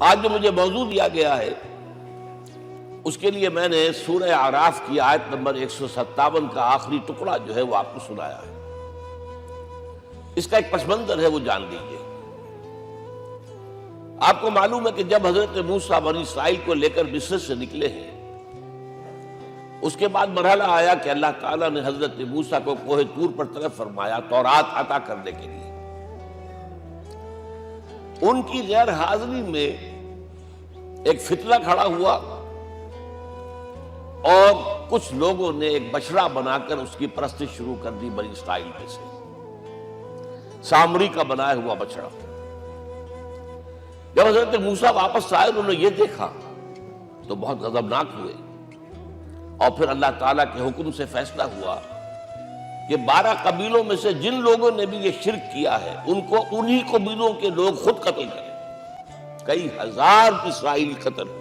آج جو مجھے موضوع دیا گیا ہے اس کے لیے میں نے سورہ اعراف کی آیت نمبر 157 کا آخری ٹکڑا جو ہے وہ آپ کو سنایا ہے۔ اس کا ایک پس منظر ہے وہ جان لیجیے۔ آپ کو معلوم ہے کہ جب حضرت موسیٰ بنی اسرائیل کو لے کر مصر سے نکلے ہیں، اس کے بعد مرحلہ آیا کہ اللہ تعالیٰ نے حضرت موسیٰ کو کوہ طور پر طلب فرمایا تورات عطا کرنے کے لیے۔ ان کی غیر حاضری میں ایک فتنہ کھڑا ہوا اور کچھ لوگوں نے ایک بچڑا بنا کر اس کی پرستش شروع کر دی بنی اسرائیل میں سے، سامری کا بنایا ہوا بچڑا۔ جب حضرت موسیٰ واپس آئے انہوں نے یہ دیکھا تو بہت غضبناک ہوئے، اور پھر اللہ تعالیٰ کے حکم سے فیصلہ ہوا کہ 12 قبیلوں میں سے جن لوگوں نے بھی یہ شرک کیا ہے ان کو انہی قبیلوں کے لوگ خود قتل کریں۔ کئی ہزار اسرائیلی قتل ہوئے۔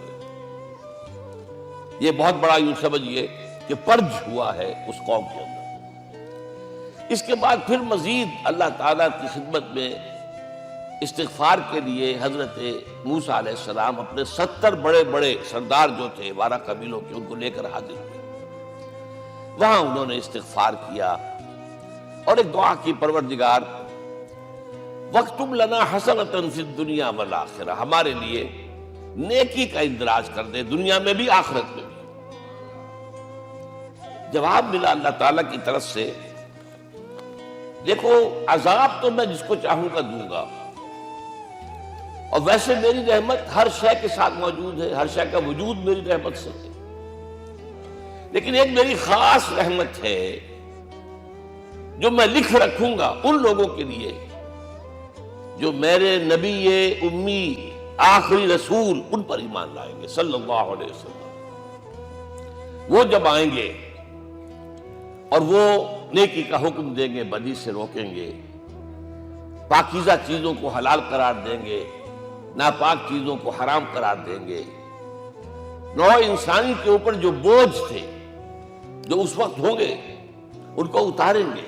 یہ بہت بڑا یوں سمجھیے کہ پرج ہوا ہے اس قوم کے اندر۔ اس کے بعد پھر مزید اللہ تعالیٰ کی خدمت میں استغفار کے لیے حضرت موسیٰ علیہ السلام اپنے 70 بڑے بڑے سردار جو تھے 12 قبیلوں کے، ان کو لے کر حاضر ہوئے۔ وہاں انہوں نے استغفار کیا اور ایک دعا کی، پروردگار وَاكْتُبْ لَنَا حَسَنَةً فِي الدُّنْيَا وَالْآخِرَةِ، ہمارے لیے نیکی کا اندراج کر دے، دنیا میں بھی آخرت میں بھی۔ جواب ملا اللہ تعالیٰ کی طرف سے، دیکھو عذاب تو میں جس کو چاہوں گا دوں گا، اور ویسے میری رحمت ہر شے کے ساتھ موجود ہے، ہر شے کا وجود میری رحمت سے ہے، لیکن ایک میری خاص رحمت ہے جو میں لکھ رکھوں گا ان لوگوں کے لیے جو میرے نبی امی آخری رسول ان پر ایمان لائیں گے صلی اللہ علیہ وسلم۔ وہ جب آئیں گے اور وہ نیکی کا حکم دیں گے، بدی سے روکیں گے، پاکیزہ چیزوں کو حلال قرار دیں گے، ناپاک چیزوں کو حرام قرار دیں گے، نوع انسانی کے اوپر جو بوجھ تھے جو اس وقت ہوں گے ان کو اتاریں گے۔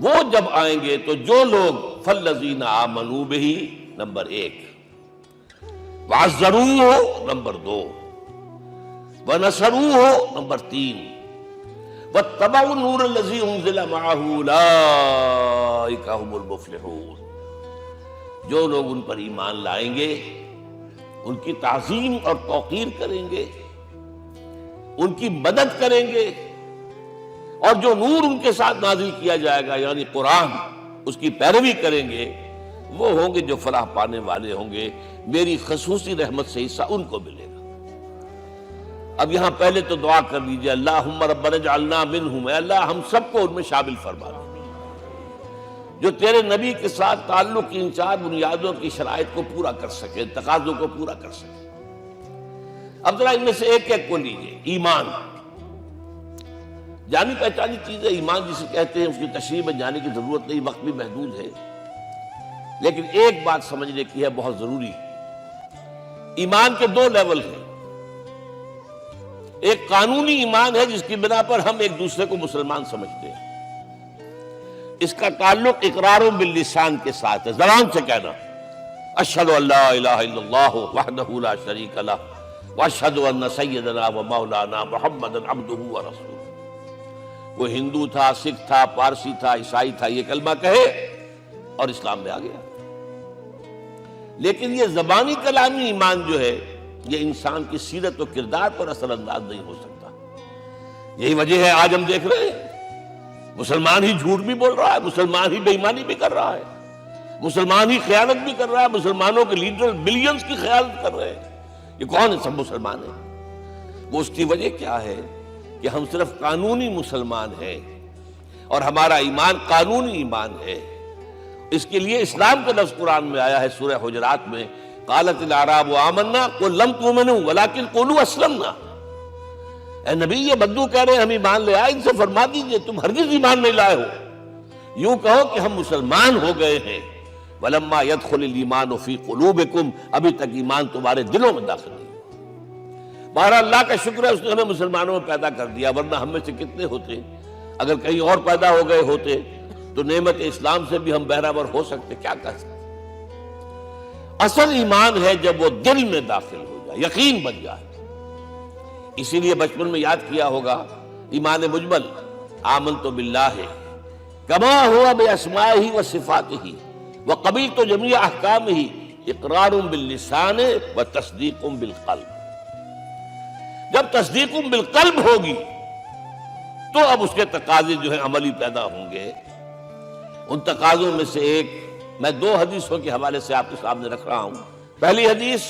وہ جب آئیں گے تو جو لوگ فَالَّذِينَ آمَنُوا بِهِ نمبر 1، وَعَزَّرُوهُ نمبر 2، وَنَصَرُوهُ نمبر 3، وَاتَّبَعُوا النُّورَ الَّذِي أُنزِلَ مَعَهُ أُولَٰئِكَ هُمُ الْمُفْلِحُونَ۔ جو لوگ ان پر ایمان لائیں گے، ان کی تعظیم اور توقیر کریں گے، ان کی مدد کریں گے، اور جو نور ان کے ساتھ نازل کیا جائے گا یعنی قرآن، اس کی پیروی کریں گے، وہ ہوں گے جو فلاح پانے والے ہوں گے۔ میری خصوصی رحمت سے حصہ ان کو ملے گا۔ اب یہاں پہلے تو دعا کر لیجئے، اللہم ربنا اجعلنا منہم، اے اللہ ہم سب کو ان میں شامل فرما دے جو تیرے نبی کے ساتھ تعلق کی ان 4 بنیادوں کی شرائط کو پورا کر سکے، تقاضوں کو پورا کر سکے۔ اب ذرا ان میں سے ایک ایک کو لیجئے۔ ایمان جانی پہچانی چیز ہے، ایمان جسے کہتے ہیں، اس کی تشریح میں جانے کی ضرورت نہیں، وقت بھی محدود ہے، لیکن ایک بات سمجھنے کی ہے بہت ضروری۔ ایمان کے 2 لیول ہیں۔ ایک قانونی ایمان ہے جس کی بنا پر ہم ایک دوسرے کو مسلمان سمجھتے ہیں، اس کا تعلق اقرار باللسان کے ساتھ ہے، زبان سے کہنا اشہد ان لا الہ الا اللہ وحدہ لا شریک لہ واشہد ان سیدنا و مولانا محمدا عبدہ ورسولہ۔ وہ ہندو تھا، سکھ تھا، پارسی تھا، عیسائی تھا، یہ کلمہ کہے اور اسلام میں آ گیا۔ لیکن یہ زبانی کلامی ایمان جو ہے یہ انسان کی سیرت و کردار پر اثر انداز نہیں ہو سکتا۔ یہی وجہ ہے آج ہم دیکھ رہے ہیں مسلمان ہی جھوٹ بھی بول رہا ہے، مسلمان ہی بے ایمانی بھی کر رہا ہے، مسلمان ہی خیانت بھی کر رہا ہے، مسلمانوں کے لیڈر بلینز کی خیانت کر رہے ہیں۔ یہ کون ہے؟ سب مسلمان ہیں۔ وہ اس کی وجہ کیا ہے کہ ہم صرف قانونی مسلمان ہیں اور ہمارا ایمان قانونی ایمان ہے۔ اس کے لیے اسلام کا لفظ قرآن میں آیا ہے سورہ حجرات میں، قالت الاعراب آمنا قل لم تؤمنوا ولکن قولوا اسلمنا۔ اے نبی یہ بدو کہہ رہے ہیں ہم ایمان لے آئے، ان سے فرما دیجئے تم ہرگز ایمان نہیں لائے ہو، یوں کہو کہ ہم مسلمان ہو گئے ہیں۔ ولما يدخل الايمان في قلوبكم، ابھی تک ایمان تمہارے دلوں میں داخل نہیں۔ بہرحال اللہ کا شکر ہے اس نے ہمیں مسلمانوں میں پیدا کر دیا، ورنہ ہم میں سے کتنے ہوتے اگر کہیں اور پیدا ہو گئے ہوتے تو نعمت اسلام سے بھی ہم بہرہ ور ہو سکتے، کیا کر سکتے۔ اصل ایمان ہے جب وہ دل میں داخل ہو جائے، یقین بن جائے۔ اسی لیے بچپن میں یاد کیا ہوگا ایمان مجمل، آمنت باللہ کما ہوا باسمائہ و صفاتہ وقبلت جمیع احکامہ اقرار باللسان و تصدیق بالقلب۔ جب تصدیق بالقلب ہوگی تو اب اس کے تقاضے جو ہیں عملی پیدا ہوں گے۔ ان تقاضوں میں سے ایک میں 2 حدیثوں کے حوالے سے آپ کے سامنے رکھ رہا ہوں۔ پہلی حدیث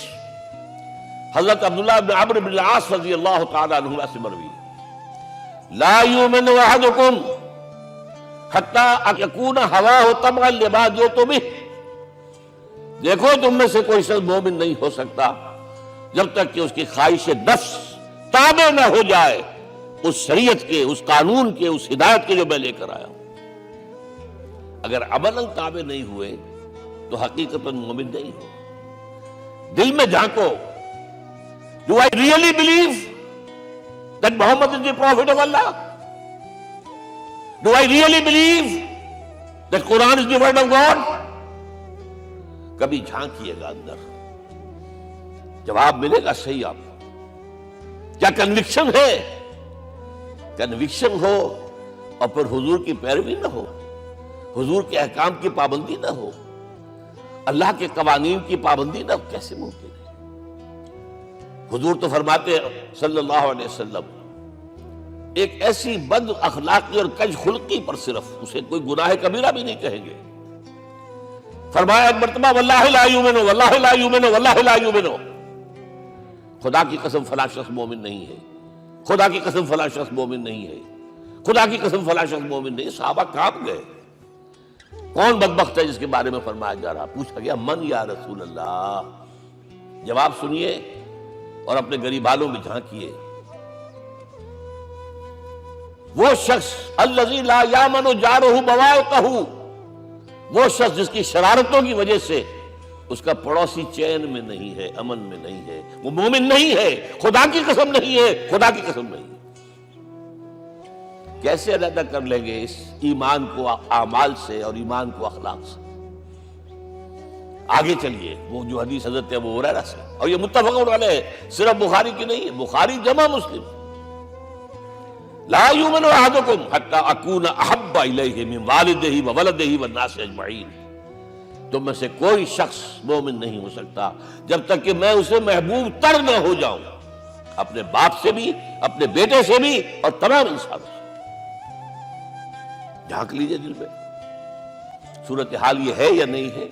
حضرت عبداللہ بن عمرو بن العاص رضی اللہ تعالی عنہما سے مروی ہے، لا یؤمن احدکم حتی یکون ہواہ تبعا لما جئت بہ۔ دیکھو تم میں سے کوئی شخص مومن نہیں ہو سکتا جب تک کہ اس کی خواہش نفس تابع نہ ہو جائے اس شریعت کے، اس قانون کے، اس ہدایت کے جو میں لے کر آیا ہوں۔ اگر عملاً تابع نہیں ہوئے تو حقیقتاً مومن نہیں ہو۔ دل میں جھانکو، Do I really believe that Muhammad is the prophet of Allah? Do I really believe that Quran is the word of God? کبھی جھانکیے گا اندر، جواب ملے گا صحیح آپ کو۔ کیا کنوکشن ہے؟ کنوکشن ہو اور پھر حضور کی پیروی نہ ہو، حضور کے احکام کی پابندی نہ ہو، اللہ کے قوانین کی پابندی نہ ہو، کیسے ممکن ہے؟ حضور تو فرماتے صلی اللہ علیہ وسلم ایک ایسی بد اخلاقی اور کج خلقی پر صرف اسے کوئی گناہ کبیرہ بھی نہیں کہیں گے۔ فرمایا ایک مرتبہ واللہ لا یؤمن واللہ لا یؤمن واللہ لا یؤمن، خدا کی قسم فلاں شخص مومن نہیں ہے، خدا کی قسم فلاں شخص مومن نہیں ہے، خدا کی قسم فلاں شخص مومن نہیں۔ صحابہ کانپ گئے، کون بدبخت ہے جس کے بارے میں فرمایا جا رہا؟ پوچھا گیا من یا رسول اللہ؟ جواب سنیے اور اپنے غریب حالوں میں جھانکیے۔ وہ شخص الذی لا یامن جارہ بوائقہ، وہ شخص جس کی شرارتوں کی وجہ سے اس کا پڑوسی چین میں نہیں ہے، امن میں نہیں ہے، وہ مومن نہیں ہے، خدا کی قسم نہیں ہے، خدا کی قسم نہیں ہے۔ کیسے علیحدہ کر لیں گے اس ایمان کو اعمال سے اور ایمان کو اخلاق سے؟ آگے چلیے، وہ جو حدیث حضرت ابو ہریرہ سے، اور یہ متفق علیہ، صرف بخاری کی نہیں ہے، بخاری جمع مسلم۔ لا یؤمن احدکم حتی اکون احب الیہ من والدہ وولدہ والناس اجمعین۔ تم میں سے کوئی شخص مومن نہیں ہو سکتا جب تک کہ میں اسے محبوب تر نہ ہو جاؤں، اپنے باپ سے بھی، اپنے بیٹے سے بھی، اور تمام انسانوں سے۔ جھانک لیجئے دل میں، صورتحال یہ ہے یا نہیں ہے؟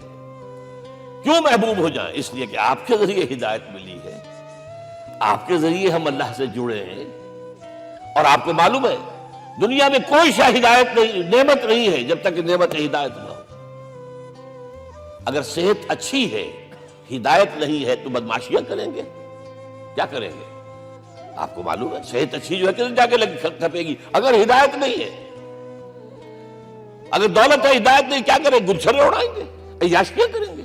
کیوں محبوب ہو جائیں؟ اس لیے کہ آپ کے ذریعے ہدایت ملی ہے، آپ کے ذریعے ہم اللہ سے جڑے ہیں، اور آپ کو معلوم ہے دنیا میں کوئی شاہ ہدایت نہیں، نعمت نہیں ہے جب تک کہ نعمت ہدایت نہ ہو۔ اگر صحت اچھی ہے، ہدایت نہیں ہے تو بدماشیاں کریں گے، کیا کریں گے؟ آپ کو معلوم ہے صحت اچھی جو ہے کدھر جا کے کھپے گی اگر ہدایت نہیں ہے۔ اگر دولت ہے، ہدایت نہیں، کیا کریں؟ گلچھرے اڑائیں گے، عیاشیاں کریں گے،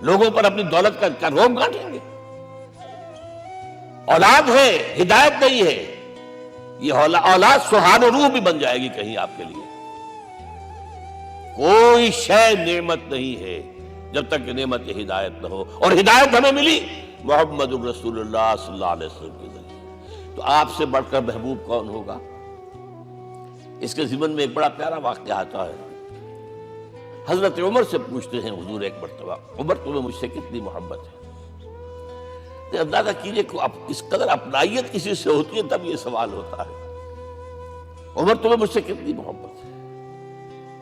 لوگوں پر اپنی دولت کا روب گانٹیں گے۔ اولاد ہے، ہدایت نہیں ہے، یہ اولاد سہان روح بھی بن جائے گی کہیں آپ کے لیے۔ کوئی شے نعمت نہیں ہے جب تک کہ نعمت ہدایت نہ ہو، اور ہدایت ہمیں ملی محمد رسول اللہ صلی اللہ علیہ وسلم کے ذریعے۔ تو آپ سے بڑھ کر محبوب کون ہوگا؟ اس کے ضمن میں ایک بڑا پیارا واقعہ آتا ہے۔ حضرت عمر سے پوچھتے ہیں حضور ایک مرتبہ، عمر تمہیں مجھ سے کتنی محبت ہے؟ تو اندازہ کیجئے کہ اس قدر اپنائیت کسی سے ہوتی ہے تب یہ سوال ہوتا ہے، عمر تمہیں مجھ سے کتنی محبت ہے؟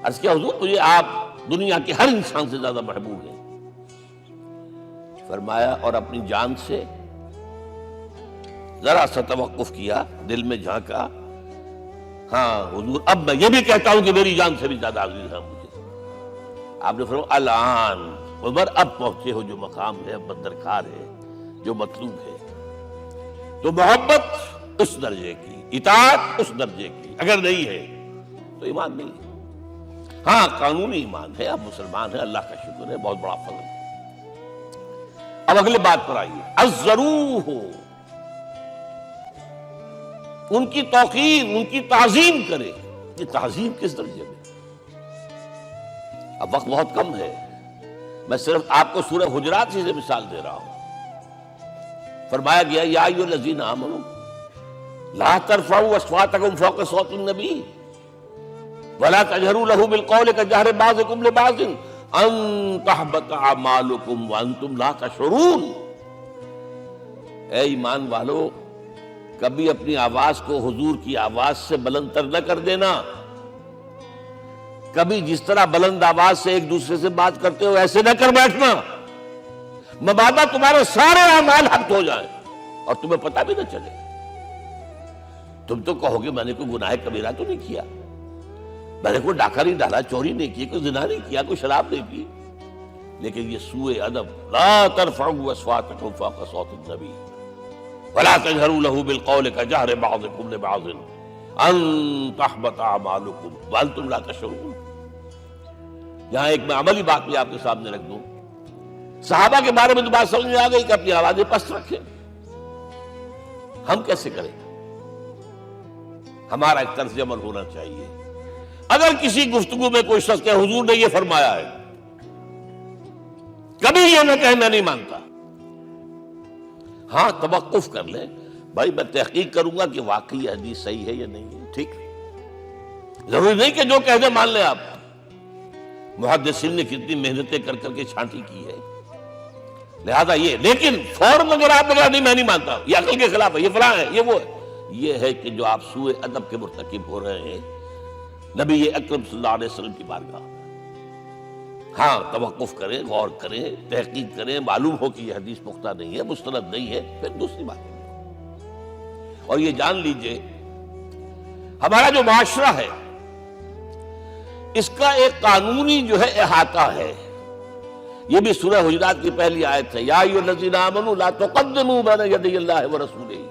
عرض کیا حضور مجھے آپ دنیا کے ہر انسان سے زیادہ محبوب ہیں۔ فرمایا اور اپنی جان سے؟ ذرا سا توقف کیا، دل میں جھانکا، ہاں حضور اب میں یہ بھی کہتا ہوں کہ میری جان سے بھی زیادہ عزیز ہے مجھے۔ آپ نے فرمایا الان عمر اب پہنچے ہو جو مقام ہے، اب درکار ہے، جو مطلوب ہے۔ تو محبت اس درجے کی، اطاعت اس درجے کی اگر نہیں ہے تو ایمان نہیں ہے۔ ہاں قانونی ایمان ہے، اب مسلمان ہے، اللہ کا شکر ہے، بہت بڑا فضل ہے۔ اب اگلے بات پر آئیے، عزروہ، ان کی توقیر، ان کی تعظیم کرے۔ یہ تعظیم کس درجے میں؟ اب وقت بہت کم ہے، میں صرف آپ کو سورہ حجرات سے مثال دے رہا ہوں. فرمایا گیا یا ایھا الذین آمنوا لا ترفعوا اصواتکم فوق صوت النبی ولا تجهروا له بالقول كجهر بعضكم لبعض ان تحبط اعمالكم وانتم لا تشعرون. اے ایمان والو، کبھی اپنی آواز کو حضور کی آواز سے بلند تر نہ کر دینا. کبھی جس طرح بلند آواز سے ایک دوسرے سے بات کرتے ہو ایسے نہ کر بیٹھنا، مبادا تمہارے سارے اعمال حق ہو جائیں اور تمہیں پتہ بھی نہ چلے. تم تو کہو گے میں نے کوئی گناہ کبیرہ تو نہیں کیا، میں نے کوئی ڈاکہ نہیں ڈالا، چوری نہیں کی، کوئی زنا نہیں کیا، کوئی شراب نہیں پی، لیکن یہ سوء ادب لا ترفعوا اصواتکم فوق صوت النبی ولا تجهروا له بالقول كجهر بعضكم لبعض ان تحبط اعمالكم وانتم لا تشعرون. یہاں ایک میں عملی بات بھی آپ کے سامنے رکھ دوں. صحابہ کے بارے میں تو بات سمجھ میں آ گئی کہ اپنی آوازیں پست رکھیں. ہم کیسے کریں؟ ہمارا ایک طرز عمل ہونا چاہیے. اگر کسی گفتگو میں کوئی شخص کہ حضور نے یہ فرمایا ہے، کبھی یہ نہ کہے میں نہیں مانتا. ہاں توقف کر لیں، بھائی میں تحقیق کروں گا کہ واقعی یہ حدیث صحیح ہے یا نہیں ہے. ٹھیک، ضروری نہیں کہ جو کہہ دیں مان لیں آپ. محدثین نے کتنی محنتیں کر کر کے چھانٹی کی ہے، لہذا یہ. لیکن فوراً اگر آپ لگا نہیں میں نہیں مانتا، یہ عقل کے خلاف ہے، یہ فلاں ہے، یہ وہ ہے، یہ ہے کہ جو آپ سوء ادب کے مرتکب ہو رہے ہیں نبی اکرم صلی اللہ علیہ وسلم کی بارگاہ. ہاں توقف کریں، غور کریں، تحقیق کریں، معلوم ہو کہ یہ حدیث پختہ نہیں ہے، مستند نہیں ہے، پھر دوسری بات ہے. اور یہ جان لیجئے ہمارا جو معاشرہ ہے اس کا ایک قانونی جو ہے احاطہ ہے. یہ بھی سورہ حجرات کی پہلی آیت ہے، یا ایھا الذین آمنوا لا تقدموا بین یدی اللہ ورسولہ.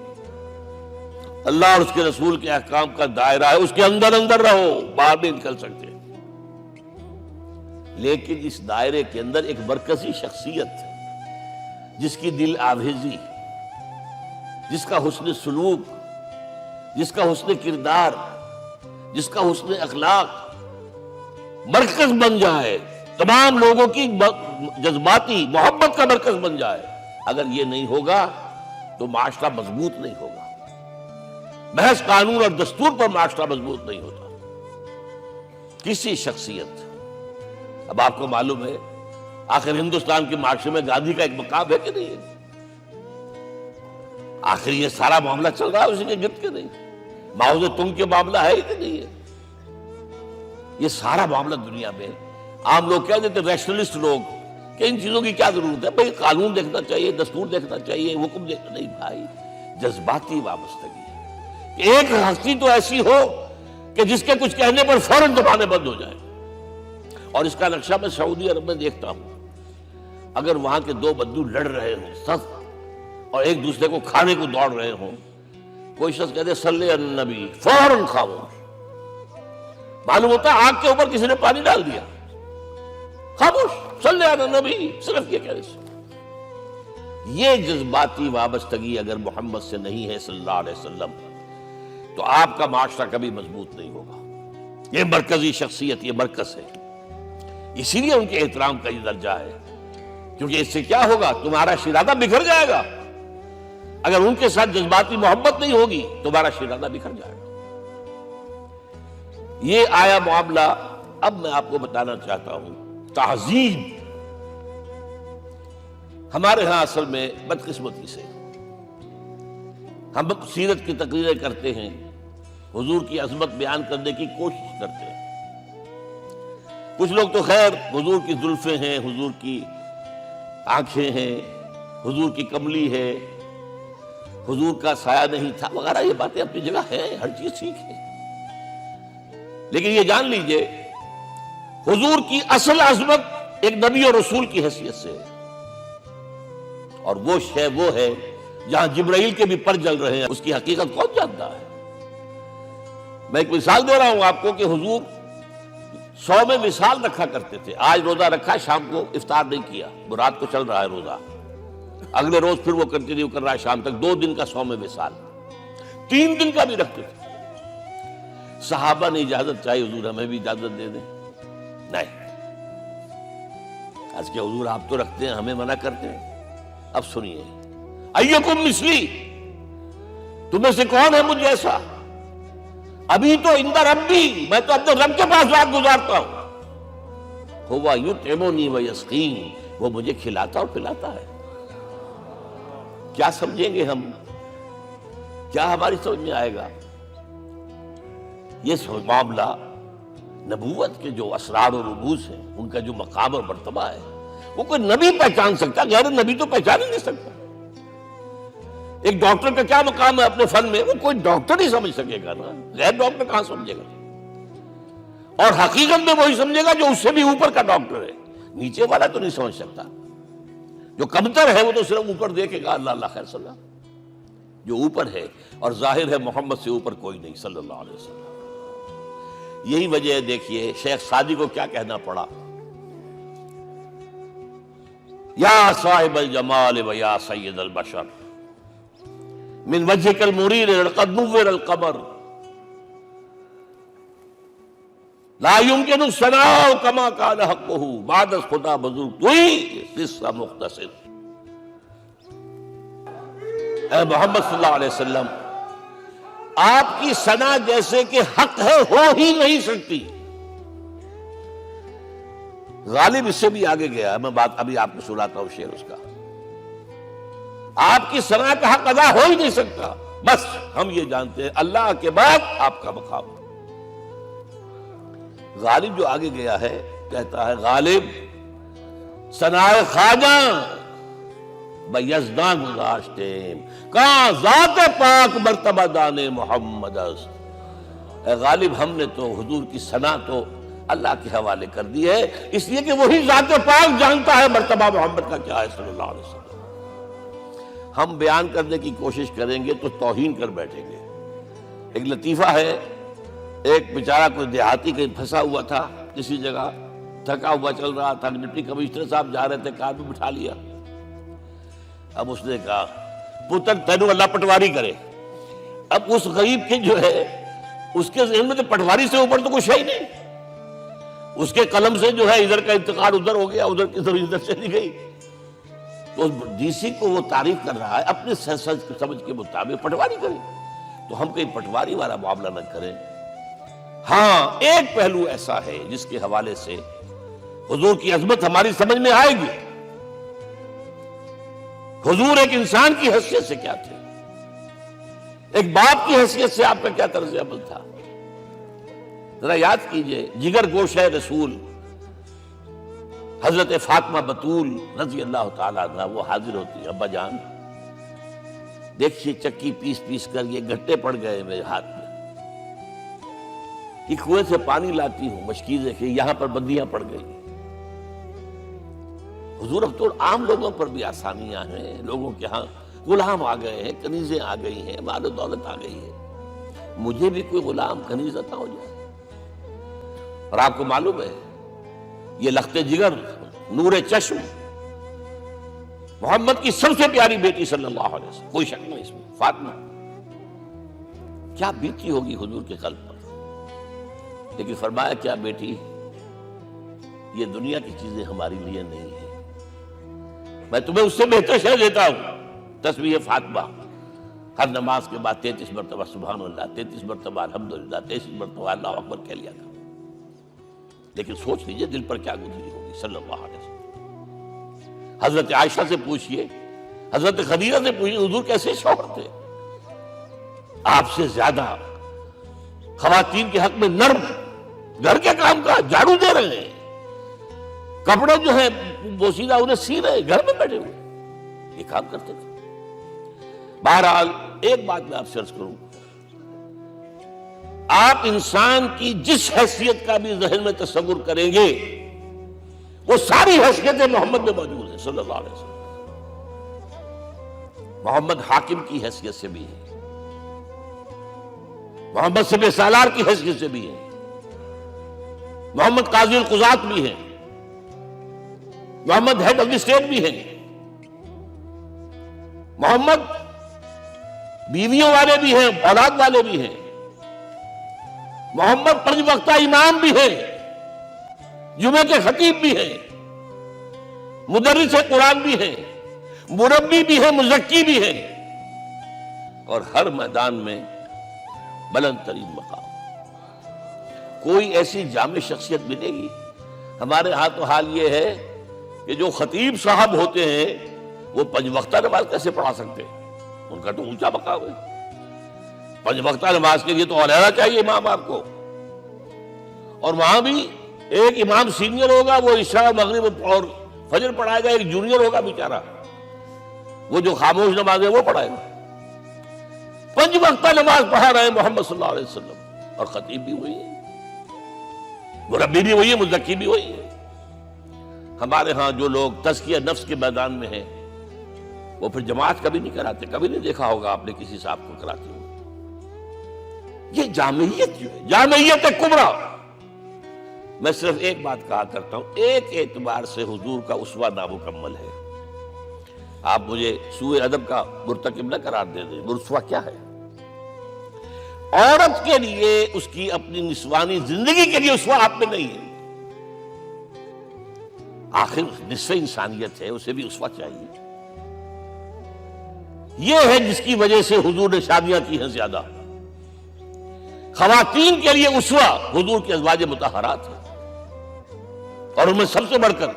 اللہ اور اس کے رسول کے احکام کا دائرہ ہے، اس کے اندر اندر رہو، باہر نہیں نکل سکتے. لیکن اس دائرے کے اندر ایک مرکزی شخصیت ہے جس کی دل آویزی، جس کا حسن سلوک، جس کا حسن کردار، جس کا حسن اخلاق مرکز بن جائے، تمام لوگوں کی جذباتی محبت کا مرکز بن جائے. اگر یہ نہیں ہوگا تو معاشرہ مضبوط نہیں ہوگا. محض قانون اور دستور پر معاشرہ مضبوط نہیں ہوتا. کسی شخصیت، اب آپ کو معلوم ہے آخر ہندوستان کے معاشرے میں گاندھی کا ایک مقام ہے کہ نہیں ہے؟ آخر یہ سارا معاملہ چل رہا ہے اسی کے گرد کے نہیں؟ ماؤ زے تنگ کے معاملہ ہے کہ نہیں ہے؟ یہ سارا معاملہ دنیا میں عام لوگ کہہ دیتے، ریشنلسٹ لوگ، کہ ان چیزوں کی کیا ضرورت ہے؟ بھئی قانون دیکھنا چاہیے، دستور دیکھنا چاہیے، حکم دیکھنا. نہیں بھائی، جذباتی وابستگی ہے کہ ایک ہستی تو ایسی ہو کہ جس کے کچھ کہنے پر فوراً زبانیں بند ہو جائیں. اور اس کا نقشہ میں سعودی عرب میں دیکھتا ہوں، اگر وہاں کے دو بدو لڑ رہے ہوں صف اور ایک دوسرے کو کھانے کو دوڑ رہے ہوں، کوئی شخص کہتے صلی علی النبی، فوراً خاموش. معلوم ہوتا ہے آگ کے اوپر کسی نے پانی ڈال دیا، خاموش، صلی علی النبی، صرف یہ کہنے سے. یہ جذباتی وابستگی اگر محمد سے نہیں ہے صلی اللہ علیہ وسلم تو آپ کا معاشرہ کبھی مضبوط نہیں ہوگا. یہ مرکزی شخصیت، یہ مرکز ہے. اسی لیے ان کے احترام کا یہ درجہ ہے، کیونکہ اس سے کیا ہوگا؟ تمہارا شیرازہ بکھر جائے گا. اگر ان کے ساتھ جذباتی محبت نہیں ہوگی تمہارا شیرازہ بکھر جائے گا. یہ آیا معاملہ. اب میں آپ کو بتانا چاہتا ہوں تہذیب. ہمارے ہاں اصل میں بدقسمتی سے ہم سیرت کی تقریریں کرتے ہیں، حضور کی عظمت بیان کرنے کی کوشش کرتے ہیں. کچھ لوگ تو خیر حضور کی زلفیں ہیں، حضور کی آنکھیں ہیں، حضور کی کملی ہے، حضور کا سایہ نہیں تھا وغیرہ، یہ باتیں اپنی جگہ ہیں، ہر چیز ٹھیک ہے. لیکن یہ جان لیجئے حضور کی اصل عظمت ایک نبی اور رسول کی حیثیت سے ہے. اور وہ شے وہ ہے جہاں جبرائیل کے بھی پر جل رہے ہیں، اس کی حقیقت کون جانتا ہے؟ میں ایک مثال دے رہا ہوں آپ کو کہ حضور 100 میں مثال رکھا کرتے تھے. آج روزہ رکھا، شام کو افطار نہیں کیا، وہ رات کو چل رہا ہے روزہ، اگلے روز پھر وہ کنٹینیو کر رہا ہے شام تک. 2 دن کا 100 میں مثال، 3 دن کا بھی رکھتے تھے. صحابہ نے اجازت چاہی، حضور ہمیں بھی اجازت دے دیں. نہیں، آج کے حضور آپ تو رکھتے ہیں، ہمیں منع کرتے ہیں۔ اب سنیے، ایکم مثلی، تمہیں سے کون ہے مجھ جیسا؟ ابھی تو عند ربی، میں تو اپنے رب کے پاس رات گزارتا ہوں۔ ہوا یطعمنی ویسقین، وہ مجھے کھلاتا اور پلاتا ہے۔ کیا سمجھیں گے ہم؟ کیا ہماری سمجھ میں آئے گا؟ یہ معاملہ نبوت کے جو اسرار و رموز ہیں، ان کا جو مقام اور مرتبہ ہے، وہ کوئی نبی پہچان سکتا، غیر نبی تو پہچان ہی نہیں سکتا۔ ایک ڈاکٹر کا کیا مقام ہے اپنے فن میں، وہ کوئی ڈاکٹر نہیں سمجھ سکے گا نا، غیر ڈاکٹر کہاں سمجھے گا؟ اور حقیقت میں وہی سمجھے گا جو اس سے بھی اوپر کا ڈاکٹر ہے، نیچے والا تو نہیں سمجھ سکتا۔ جو کمتر ہے وہ تو صرف اوپر دیکھے گا، اللہ اللہ خیر صلی اللہ، جو اوپر ہے اور ظاہر ہے محمد سے اوپر کوئی نہیں صلی اللہ علیہ وسلم۔ یہی وجہ ہے، دیکھیے شیخ سعدی کو کیا کہنا پڑا، یا صاحب الجمال و یا سید البشر من وجهك المرير لقد نور القمر لا يمكن الثناء كما كان حقه بعد خدا بزرگ توئی قصہ مختصر۔ اے محمد صلی اللہ علیہ وسلم، آپ کی ثنا جیسے کہ حق ہے ہو ہی نہیں سکتی۔ غالب اس سے بھی آگے گیا ہے، میں بات ابھی آپ کو سناتا ہوں شعر اس کا۔ آپ کی ثنا کا حق ادا ہو ہی نہیں سکتا، بس ہم یہ جانتے ہیں اللہ کے بعد آپ کا مقام۔ غالب جو آگے گیا ہے کہتا ہے، غالب ثنائے خواجہ بیزداں گزاشتیم کہاں ذات پاک مرتبہ دان محمد است۔ اے غالب، ہم نے تو حضور کی ثنا تو اللہ کے حوالے کر دی ہے، اس لیے کہ وہی ذات پاک جانتا ہے مرتبہ محمد کا کیا ہے صلی اللہ علیہ وسلم۔ ہم بیان کرنے کی کوشش کریں گے تو توہین کر بیٹھیں گے۔ ایک لطیفہ ہے، ایک بیچارہ کوئی دیہاتی کہیں پھنسا ہوا تھا کسی جگہ، تھکا ہوا چل رہا تھا، ڈپٹی کمشنر صاحب جا رہے تھے، کار میں بٹھا لیا۔ اب اس نے کہا، پتر تینوں اللہ پٹواری کرے۔ اب اس غریب کے جو ہے اس کے ذہن میں تو پٹواری سے اوپر تو کچھ ہے ہی نہیں، اس کے قلم سے جو ہے ادھر کا انتقال ادھر ہو گیا، ادھر کی ادھر چلی گئی۔ تو ڈی سی کو وہ تعریف کر رہا ہے اپنے سمجھ کے مطابق، پٹواری کریں تو ہم کہیں پٹواری والا معاملہ نہ کریں۔ ہاں، ایک پہلو ایسا ہے جس کے حوالے سے حضور کی عظمت ہماری سمجھ میں آئے گی۔ حضور ایک انسان کی حیثیت سے کیا تھے، ایک باپ کی حیثیت سے آپ کا کیا طرز عمل تھا۔ ذرا یاد کیجئے، جگر گوشہ رسول حضرت فاطمہ بطول رضی اللہ تعالیٰ عنہ وہ حاضر ہوتی ہے، ابا جان دیکھیے چکی پیس پیس کر یہ گھٹے پڑ گئے میرے ہاتھ میں، یہ کنویں سے پانی لاتی ہوں، مشکیزیں کہ یہاں پر بندیاں پڑ گئی۔ حضور اب تو عام لوگوں پر بھی آسانیاں ہیں، لوگوں کے ہاں غلام آ گئے ہیں، کنیزیں آ گئی ہیں، مال و دولت آ گئی ہے، مجھے بھی کوئی غلام کنیز عطا ہو جائے۔ اور آپ کو معلوم ہے یہ لخت جگر نور چشم محمد کی سب سے پیاری بیٹی صلی اللہ علیہ وسلم، کوئی شک نہیں اس میں، فاطمہ کیا بیتی ہوگی حضور کے قلب پر۔ لیکن فرمایا، کیا بیٹی، یہ دنیا کی چیزیں ہماری لیے نہیں ہیں، میں تمہیں اس سے بہتر شے دیتا ہوں۔ تسبیح فاطمہ ہر نماز کے بعد 33 مرتبہ سبحان اللہ، 33 مرتبہ الحمدللہ، 33 مرتبہ اللہ اکبر کہہ لیا تھا۔ لیکن سوچ لیجئے دل پر کیا گزری ہوگی صلی اللہ علیہ وسلم۔ حضرت عائشہ سے پوچھئے، حضرت خدیجہ سے پوچھئے، حضور کیسے شوہر تھے؟ آپ سے زیادہ خواتین کے حق میں نرم، گھر کے کام کا جھاڑو دے رہے ہیں، کپڑے جو ہیں بوسیدہ انہیں سی رہے، گھر میں بیٹھے ہوئے یہ کام کرتے تھے۔ بہرحال ایک بات میں آپ سے عرض کروں، آپ انسان کی جس حیثیت کا بھی ذہن میں تصور کریں گے وہ ساری حیثیتیں محمد میں موجود ہیں صلی اللہ علیہ وسلم۔ محمد حاکم کی حیثیت سے بھی ہے، محمد سپہ سالار کی حیثیت سے بھی ہے، محمد قاضی القضات بھی ہیں، محمد ہیڈ آف دی اسٹیٹ بھی ہیں، محمد بیویوں والے بھی ہیں، اولاد والے بھی ہیں، محمد 5 وقتہ امام بھی ہیں، جمعے کے خطیب بھی ہیں، مدرس قرآن بھی ہیں، مربی بھی ہیں، مزکی بھی ہیں، اور ہر میدان میں بلند ترین مقام۔ کوئی ایسی جامع شخصیت ملے گی؟ ہمارے ہاں تو حال یہ ہے کہ جو خطیب صاحب ہوتے ہیں وہ 5 وقتہ نماز کیسے پڑھا سکتے ہیں؟ ان کا تو اونچا مقام ہے۔ 5 وقتہ نماز کے لیے تو علیحدہ چاہیے امام آپ کو، اور وہاں بھی ایک امام سینئر ہوگا، وہ عشاء مغرب اور فجر پڑھائے گا، ایک جونیئر ہوگا بیچارہ، وہ جو خاموش نماز ہے وہ پڑھائے گا۔ 5 وقتہ نماز پڑھا رہے ہیں محمد صلی اللہ علیہ وسلم، اور خطیب بھی وہی ہے، مربی بھی وہی ہے، مزکی بھی وہی ہے۔ ہمارے ہاں جو لوگ تزکیہ نفس کے میدان میں ہیں وہ پھر جماعت کبھی نہیں کراتے، کبھی نہیں دیکھا ہوگا آپ نے کسی صاحب کو کراتے ہوئے۔ یہ جامعیت جو ہے، جامعیت کبریٰ۔ میں صرف ایک بات کہا کرتا ہوں، ایک اعتبار سے حضور کا اسوہ نامکمل ہے۔ آپ مجھے سوء ادب کا مرتکب نہ قرار دے دیں، اسوہ کیا ہے؟ عورت کے لیے اس کی اپنی نسوانی زندگی کے لیے اسوہ آپ میں نہیں ہے، آخر نصف انسانیت ہے، اسے بھی اسوہ چاہیے۔ یہ ہے جس کی وجہ سے حضور نے شادیاں کی ہیں زیادہ۔ خواتین کے لیے اسوہ حضور کے ازواج مطہرات ہیں، اور ان میں سب سے بڑھ کر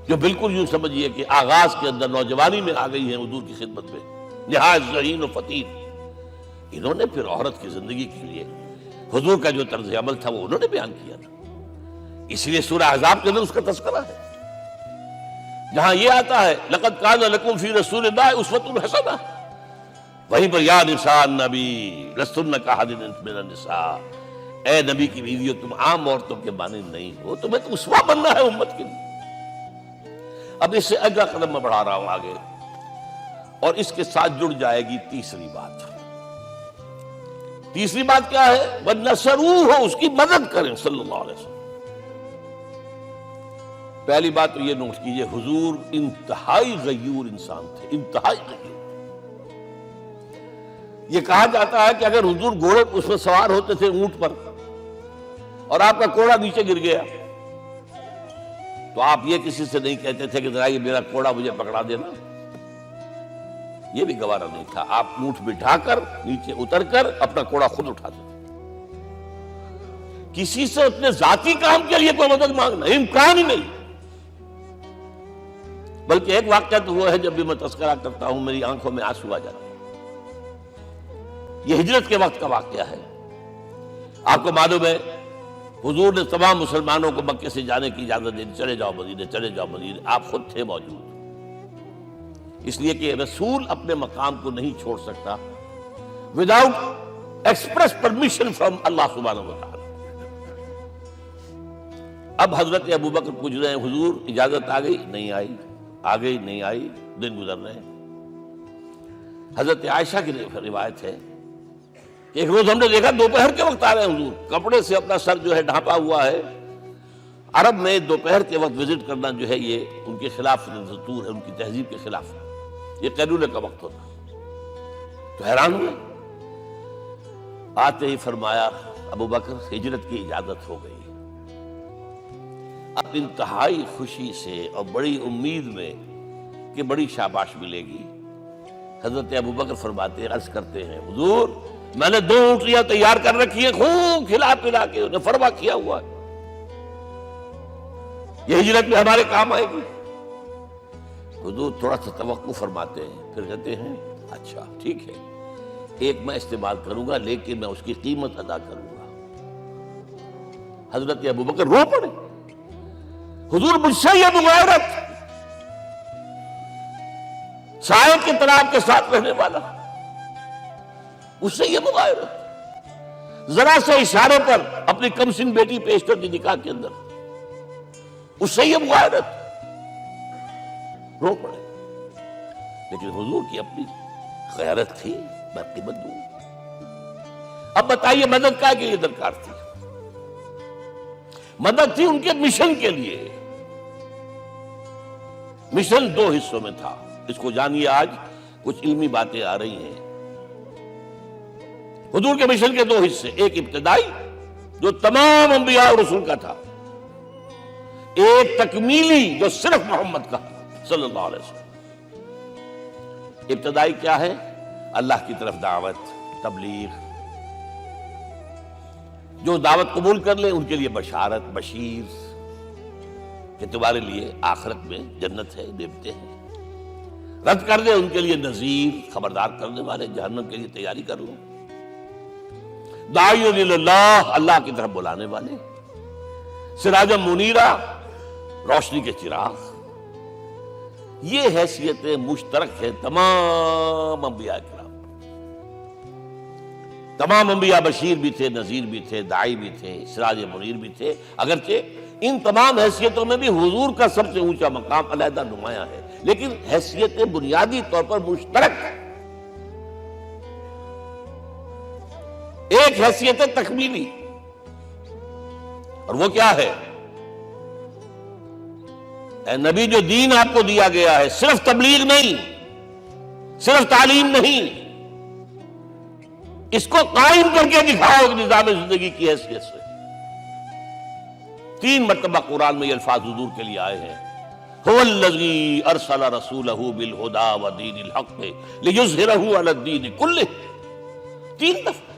جو بالکل یوں سمجھیے کہ آغاز کے اندر نوجوانی میں آ گئی ہیں حضور کی خدمت میں، نہایت ذہین و فطین، انہوں نے پھر عورت کی زندگی کے لیے حضور کا جو طرز عمل تھا وہ انہوں نے بیان کیا تھا۔ اس لیے سورہ احزاب کے اندر اس کا تذکرہ ہے، جہاں یہ آتا ہے لقد کان لکم فی رسول اللہ اسوۃ حسنہ، وہیں پر یا نساء النبی لستن کاحد من النساء، اے نبی کی بیویوں تم عام عورتوں کے مانند نہیں ہو، تمہیں تو اسوہ بننا ہے امت کے لیے۔ اب اس سے اگلا قدم میں بڑھا رہا ہوں آگے، اور اس کے ساتھ جڑ جائے گی تیسری بات۔ تیسری بات کیا ہے؟ وَنَصَرُوهُ، اس کی مدد کریں صلی اللہ علیہ وسلم۔ پہلی بات تو یہ نوٹ کیجئے، حضور انتہائی غیور انسان تھے، انتہائی غیور۔ یہ کہا جاتا ہے کہ اگر حضور گھوڑے اس میں سوار ہوتے تھے اونٹ پر، اور آپ کا کوڑا نیچے گر گیا، تو آپ یہ کسی سے نہیں کہتے تھے کہ ذرا یہ میرا کوڑا مجھے پکڑا دینا، یہ بھی گوارا نہیں تھا۔ آپ اونٹ بٹھا کر نیچے اتر کر اپنا کوڑا خود اٹھاتے تھے۔ کسی سے اپنے ذاتی کام کے لیے کوئی مدد مانگنا امکان ہی نہیں۔ بلکہ ایک واقعہ تو وہ ہے جب بھی میں تذکرہ کرتا ہوں میری آنکھوں میں آنسو آ جاتے ہیں۔ یہ ہجرت کے وقت کا واقعہ ہے۔ آپ کو معلوم ہے حضور نے تمام مسلمانوں کو مکے سے جانے کی اجازت دی، چلے جاؤ مدینے، چلے جاؤ مدینے، آپ خود تھے موجود، اس لیے کہ رسول اپنے مقام کو نہیں چھوڑ سکتا وداؤٹ ایکسپریس پرمیشن فرام اللہ سبحانہ وتعالی۔ اب حضرت ابوبکر پوچھ رہے ہیں حضور اجازت آ گئی؟ نہیں آئی، آ گئی نہیں آئی، دن گزر رہے ہیں۔ حضرت عائشہ کی روایت ہے کہ ایک روز ہم نے دیکھا دوپہر کے وقت آ رہے ہیں حضور، کپڑے سے اپنا سر جو ہے ڈھانپا ہوا ہے۔ عرب میں دوپہر کے وقت وزٹ کرنا جو ہے یہ ان کے خلاف دستور ہے، ان کی تہذیب کے خلاف ہے، یہ قیلولے کا وقت ہوتا ہے۔ تو حیران ہوئے، آتے ہی فرمایا ابوبکر ہجرت کی اجازت ہو گئی۔ اب انتہائی خوشی سے اور بڑی امید میں کہ بڑی شاباش ملے گی، حضرت ابوبکر فرماتے ہیں، عرض کرتے ہیں حضور میں نے 2 اونٹیاں تیار کر رکھی ہیں، خوب کھلا پلا کے انہیں فرما کیا ہوا ہے، یہ ہجرت میں ہمارے کام آئے گی۔ حضور تھوڑا سا توقع فرماتے ہیں، پھر کہتے ہیں اچھا ٹھیک ہے، ایک میں استعمال کروں گا لیکن میں اس کی قیمت ادا کروں گا۔ حضرت ابوبکر رو پڑے، حضور مجھ سے یہ مغایرت، سائے کے تناب کے ساتھ رہنے والا، اس سے یہ مغایرت، ذرا سے اشارے پر اپنی کم سن بیٹی پیش کر دی نکاح کے اندر، اس سے یہ مغایرت، رو پڑے۔ لیکن حضور کی اپنی غیرت تھی، میں قیمت دوں۔ اب بتائیے مدد کا کہ یہ درکار تھی؟ مدد تھی ان کے مشن کے لیے۔ مشن 2 حصوں میں تھا، اس کو جانیے، آج کچھ علمی باتیں آ رہی ہیں۔ حضور کے مشن کے 2 حصے، ایک ابتدائی جو تمام انبیاء اور رسول کا تھا، ایک تکمیلی جو صرف محمد کا صلی اللہ علیہ وسلم۔ ابتدائی کیا ہے؟ اللہ کی طرف دعوت، تبلیغ۔ جو دعوت قبول کر لیں ان کے لیے بشارت، بشیر کہ تمہارے لیے آخرت میں جنت ہے، نعمتیں ہیں۔ رد کر دیں ان کے لیے نذیر، خبردار کرنے والے، جہنم کے لیے تیاری کر لو۔ داعی اللہ، اللہ کی طرف بلانے والے، سراجا منیرا، روشنی کے چراغ۔ یہ حیثیتیں مشترک ہے تمام انبیاء کرام۔ تمام انبیاء بشیر بھی تھے، نذیر بھی تھے، داعی بھی تھے، سراج منیر بھی تھے، اگرچہ ان تمام حیثیتوں میں بھی حضور کا سب سے اونچا مقام علیحدہ نمایاں ہے، لیکن حیثیتیں بنیادی طور پر مشترک ہیں۔ ایک حیثیت تکمیلی، اور وہ کیا ہے؟ اے نبی، جو دین آپ کو دیا گیا ہے صرف تبلیغ نہیں، صرف تعلیم نہیں، اس کو قائم کر کے دکھاؤ ایک نظام زندگی کی حیثیت سے۔ 3 مرتبہ قرآن میں یہ الفاظ حضور کے لیے آئے ہیں، هو الذی ارسل رسولہ بالہدی ودین الحق لیظہرہ علی الدین کلہ۔ 3 دفعہ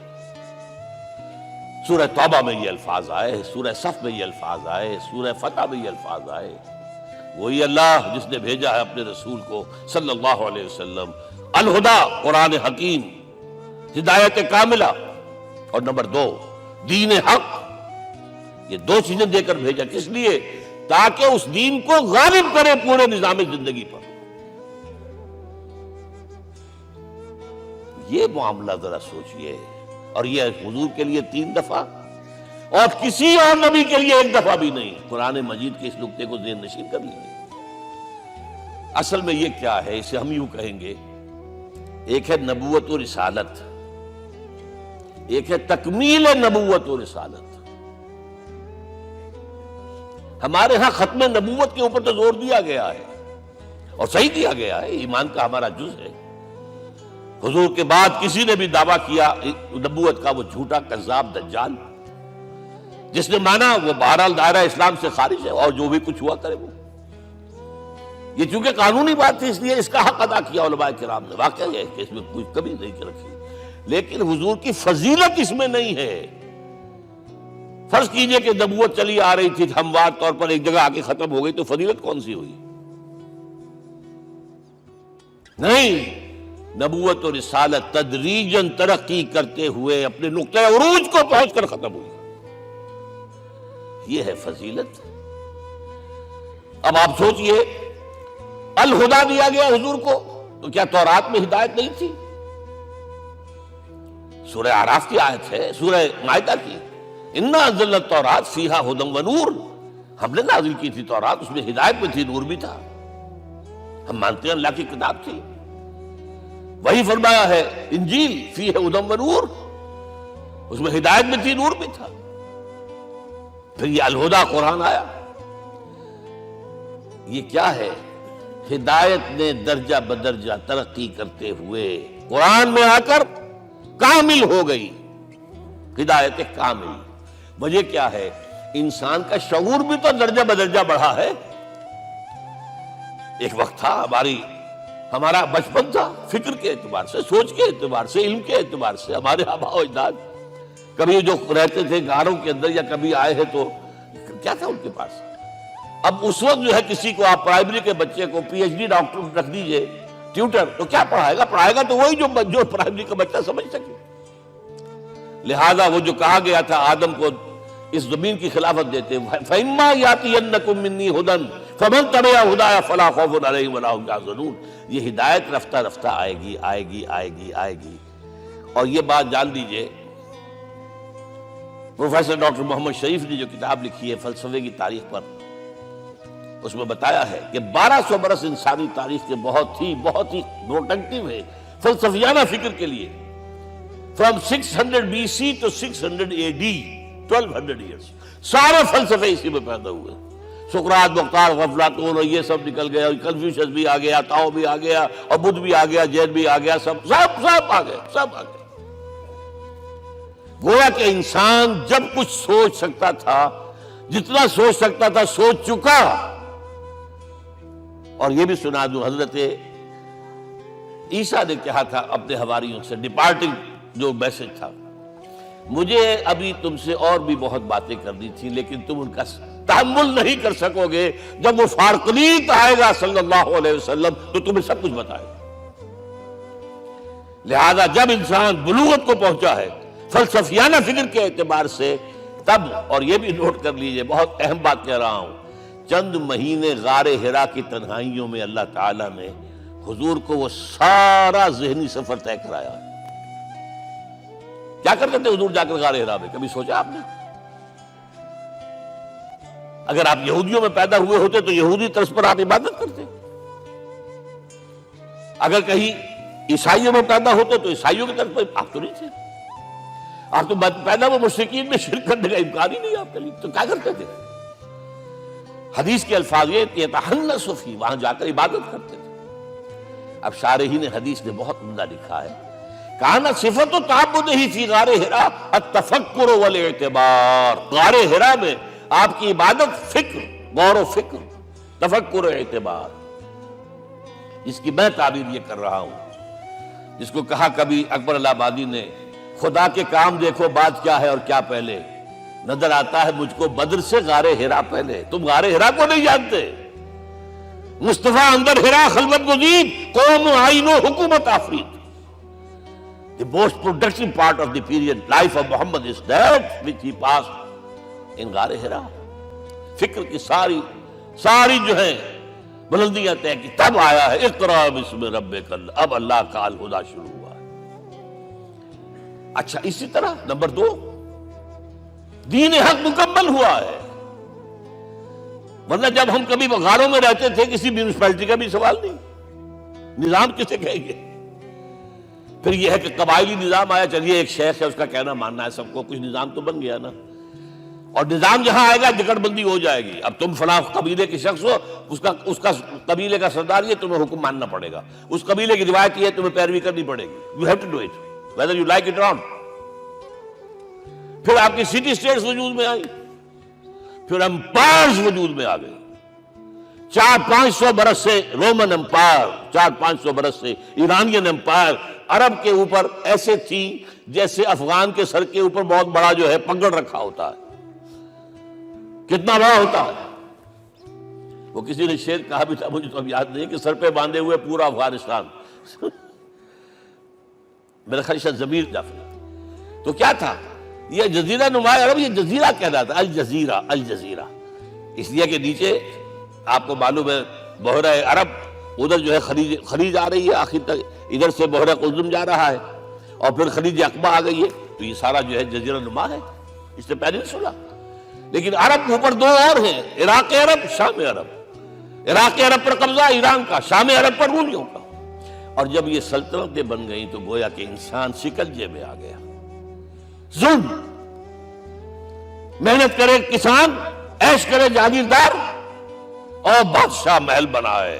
سورہ توبہ میں یہ الفاظ آئے، سورہ صف میں یہ الفاظ آئے، سورہ فتح میں یہ الفاظ آئے۔ وہی اللہ جس نے بھیجا ہے اپنے رسول کو صلی اللہ علیہ وسلم، الہدا، قرآن حکیم، ہدایت کاملہ، اور نمبر 2 دین حق۔ یہ 2 چیزیں دے کر بھیجا، کس لیے؟ تاکہ اس دین کو غالب کرے پورے نظام زندگی پر۔ یہ معاملہ ذرا سوچئے، اور یہ حضور کے لیے 3 دفعہ، اور کسی اور نبی کے لیے 1 دفعہ بھی نہیں۔ قرآن مجید کے اس نقطے کو ذہن نشین کر لیجیے۔ اصل میں یہ کیا ہے؟ اسے ہم یوں کہیں گے، ایک ہے نبوت و رسالت، ایک ہے تکمیل نبوت و رسالت۔ ہمارے ہاں ختم نبوت کے اوپر تو زور دیا گیا ہے، اور صحیح دیا گیا ہے، ایمان کا ہمارا جز ہے۔ حضور کے بعد کسی نے بھی دعویٰ کیا نبوت کا، وہ جھوٹا، کذاب، دجال۔ جس نے مانا وہ بہرحال دائرہ اسلام سے خارج ہے، اور جو بھی کچھ ہوا کرے وہ۔ یہ چونکہ قانونی بات تھی، اس لیے اس کا حق ادا کیا علماء کرام نے۔ واقعہ یہ ہے کہ اس میں کوئی کمی نہیں رکھی، لیکن حضور کی فضیلت اس میں نہیں ہے۔ فرض کیجئے کہ نبوت چلی آ رہی تھی ہموار طور پر، ایک جگہ آ کے ختم ہو گئی، تو فضیلت کون سی ہوئی؟ نہیں، نبوت و رسالت تدریجاً ترقی کرتے ہوئے اپنے نقطۂ عروج کو پہنچ کر ختم ہوئی۔ یہ ہے فضیلت۔ اب آپ سوچئے، الہدا دیا گیا حضور کو، تو کیا تورات میں ہدایت نہیں تھی؟ سورہ اعراف کی آیت ہے، سورہ مائدہ کی، انا انزلنا التوراۃ فیہا ھدی ونور۔ ہم نے نازل کی تھی تورات، اس میں ہدایت بھی تھی، نور بھی تھا۔ ہم مانتے ہیں اللہ کی کتاب تھی۔ وہی فرمایا ہے انجیل فیہا ھدی ونور، اس میں ہدایت بھی تھی، نور بھی تھا۔ پھر یہ الہدا قرآن آیا۔ یہ کیا ہے؟ ہدایت نے درجہ بدرجہ ترقی کرتے ہوئے قرآن میں آ کر کامل ہو گئی، ہدایت کامل۔ وجہ کیا ہے؟ انسان کا شعور بھی تو درجہ بدرجہ بڑھا ہے۔ ایک وقت تھا ہمارا بچپن تھا، فکر کے اعتبار سے، سوچ کے اعتبار سے، علم کے اعتبار سے، ہمارے آباء و اجداد کبھی جو رہتے تھے گھروں کے اندر یا کبھی آئے ہیں تو کیا تھا ان کے پاس؟ اب اس وقت جو ہے کسی کو آپ پرائمری کے بچے کو پی ایچ ڈی ڈاکٹر رکھ دیجئے ٹیوٹر، تو کیا پڑھائے گا؟ پڑھائے گا تو وہی جو پرائمری کا بچہ سمجھ سکے۔ لہذا وہ جو کہا گیا تھا آدم کو اس زمین کی خلافت دیتے، فَإِمَّا يَأْتِيَنَّكُم مِّنِّي هُدًى فَمَن تَبِعَ هُدَايَ فَلَا خَوْفٌ عَلَيْهِمْ وَلَا هُمْ يَحْزَنُونَ۔ یہ ہدایت رفتہ رفتہ آئے گی، آئے گی، آئے گی، آئے گی۔ اور یہ بات جان لیجئے، پروفیسر ڈاکٹر محمد شریف نے جو کتاب لکھی ہے فلسفے کی تاریخ پر، اس میں بتایا ہے کہ 1200 برس انسانی تاریخ کے بہت ہی پروڈکٹیو ہے فلسفیانہ فکر کے لیے۔ From 600 BC to 600 AD، 1200 years, سارے فلسفے اسی میں پیدا ہوئے۔ سقراط، مختار، افلاطون اور یہ سب نکل گئے، اور کنفیوشس بھی آ گیا، تاؤ بھی آ گیا، اور بدھ بھی آ گیا، جین بھی آ گیا، سب آ گئے، سب آ گئے۔ گویا کہ انسان جب کچھ سوچ سکتا تھا، جتنا سوچ سکتا تھا سوچ چکا، اور یہ بھی سنا دوں، حضرت عیسیٰ نے کہا تھا اپنے حواریوں سے، ڈپارٹنگ جو میسج تھا، مجھے ابھی تم سے اور بھی بہت باتیں کرنی تھی لیکن تم ان کا تحمل نہیں کر سکو گے، جب وہ فارقلیت آئے گا صلی اللہ علیہ وسلم تو تمہیں سب کچھ بتائے گا۔ لہذا جب انسان بلوغت کو پہنچا ہے فلسفیانہ فکر کے اعتبار سے، تب، اور یہ بھی نوٹ کر لیجئے، بہت اہم بات کہہ رہا ہوں، چند مہینے غار حرا کی تنہائیوں میں اللہ تعالیٰ نے حضور کو وہ سارا ذہنی سفر طے کرایا ہے۔ کیا کرتے تھے حضور جا کر غار حرا میں؟ کبھی سوچا آپ نے؟ اگر آپ یہودیوں میں پیدا ہوئے ہوتے تو یہودی طرز پر آپ عبادت کرتے، اگر کہیں عیسائیوں میں پیدا ہوتے تو عیسائیوں کی طرف پر آپ تو نہیں تھے، آپ تو پیدا وہ مشرکین میں شرک کرنے کا امکان ہی نہیں آپ کے لیے، تو کیا کرتے تھے؟ حدیث کے الفاظ یہ یتحنث فی، وہاں جا کر عبادت کرتے تھے۔ اب شارحین حدیث نے بہت عمدہ لکھا ہے، کان صفت تعبدہ فی غار حرا التفکر والاعتبار، غار حرا میں آپ کی عبادت فکر، غور و فکر، تفکر و اعتبار، اس کی میں تعبیر یہ کر رہا ہوں، جس کو کہا کبھی اکبر الہ آبادی نے، خدا کے کام دیکھو بعد کیا ہے اور کیا پہلے، نظر آتا ہے مجھ کو بدر سے غار حرا پہلے۔ تم غار حرا کو نہیں جانتے، مصطفیٰ اندر حرا خلوت گزید، قوم آئین و حکومت آفرید۔ The most productive part of the period life of Muhammad is that which he passed in غار حرا۔ فکر کی ساری جو ہیں بلندیاں طے کی، تب آیا ہے اقرا بسم ربک، اب اللہ کا الہدیٰ شروع ہوا ہے۔ اچھا، اسی طرح نمبر 2، دین حق مکمل ہوا ہے، ورنہ جب ہم کبھی غاروں میں رہتے تھے کسی میونسپلٹی کا بھی سوال نہیں، نظام کسے کہیں گے؟ پھر یہ ہے کہ قبائلی نظام آیا، چلیے ایک شیخ ہے اس کا کہنا ماننا ہے سب کو، کچھ نظام تو بن گیا نا، اور نظام جہاں آئے گا جکڑ بندی ہو جائے گی، اب تم فلاں قبیلے کے شخص ہو، اس کا قبیلے کا سردار یہ، تمہیں حکم ماننا پڑے گا، اس قبیلے کی روایت یہ، تمہیں پیروی کرنی پڑے گی، you have to do it whether you like it اور ناٹ۔ پھر آپ کی سٹی اسٹیٹس وجود میں آئی، پھر امپائرز وجود میں آ گئے، 400-500 برس سے رومن امپائر، 400-500 برس سے ایرانین امپائر عرب کے اوپر ایسے تھی جیسے افغان کے سر کے اوپر بہت بڑا جو ہے پگڑ رکھا ہوتا ہے، کتنا بڑا ہوتا ہے۔ وہ کسی نے شعر کہا بھی تھا، مجھے تو اب یاد نہیں، کہ سر پہ باندھے ہوئے پورا افغانستان، میرا خیال شاید ضمیر جعفری۔ تو کیا تھا یہ جزیرہ نما عرب، یہ جزیرہ کہلاتا ہے، الجزیرہ، الجزیرہ، اس لیے کہ نیچے آپ کو معلوم ہے بحیرہ عرب، ادھر جو ہے خلیج آ رہی ہے آخر تک، ادھر سے بحیرہ قلزم جا رہا ہے، اور پھر خلیج عقبہ آ گئی ہے، تو یہ سارا جو ہے جزیرہ نما ہے، اس سے پیننسولا۔ لیکن عرب اوپر 2 اور ہیں، عراق عرب، شام عرب۔ عراق عرب پر قبضہ ایران کا، شام عرب پر رومیوں کا، اور جب یہ سلطنتیں بن گئیں تو گویا کہ انسان شکنجے میں آ گیا، ظلم، محنت کرے کسان، عیش کرے جاگیردار، اور بادشاہ محل بنائے،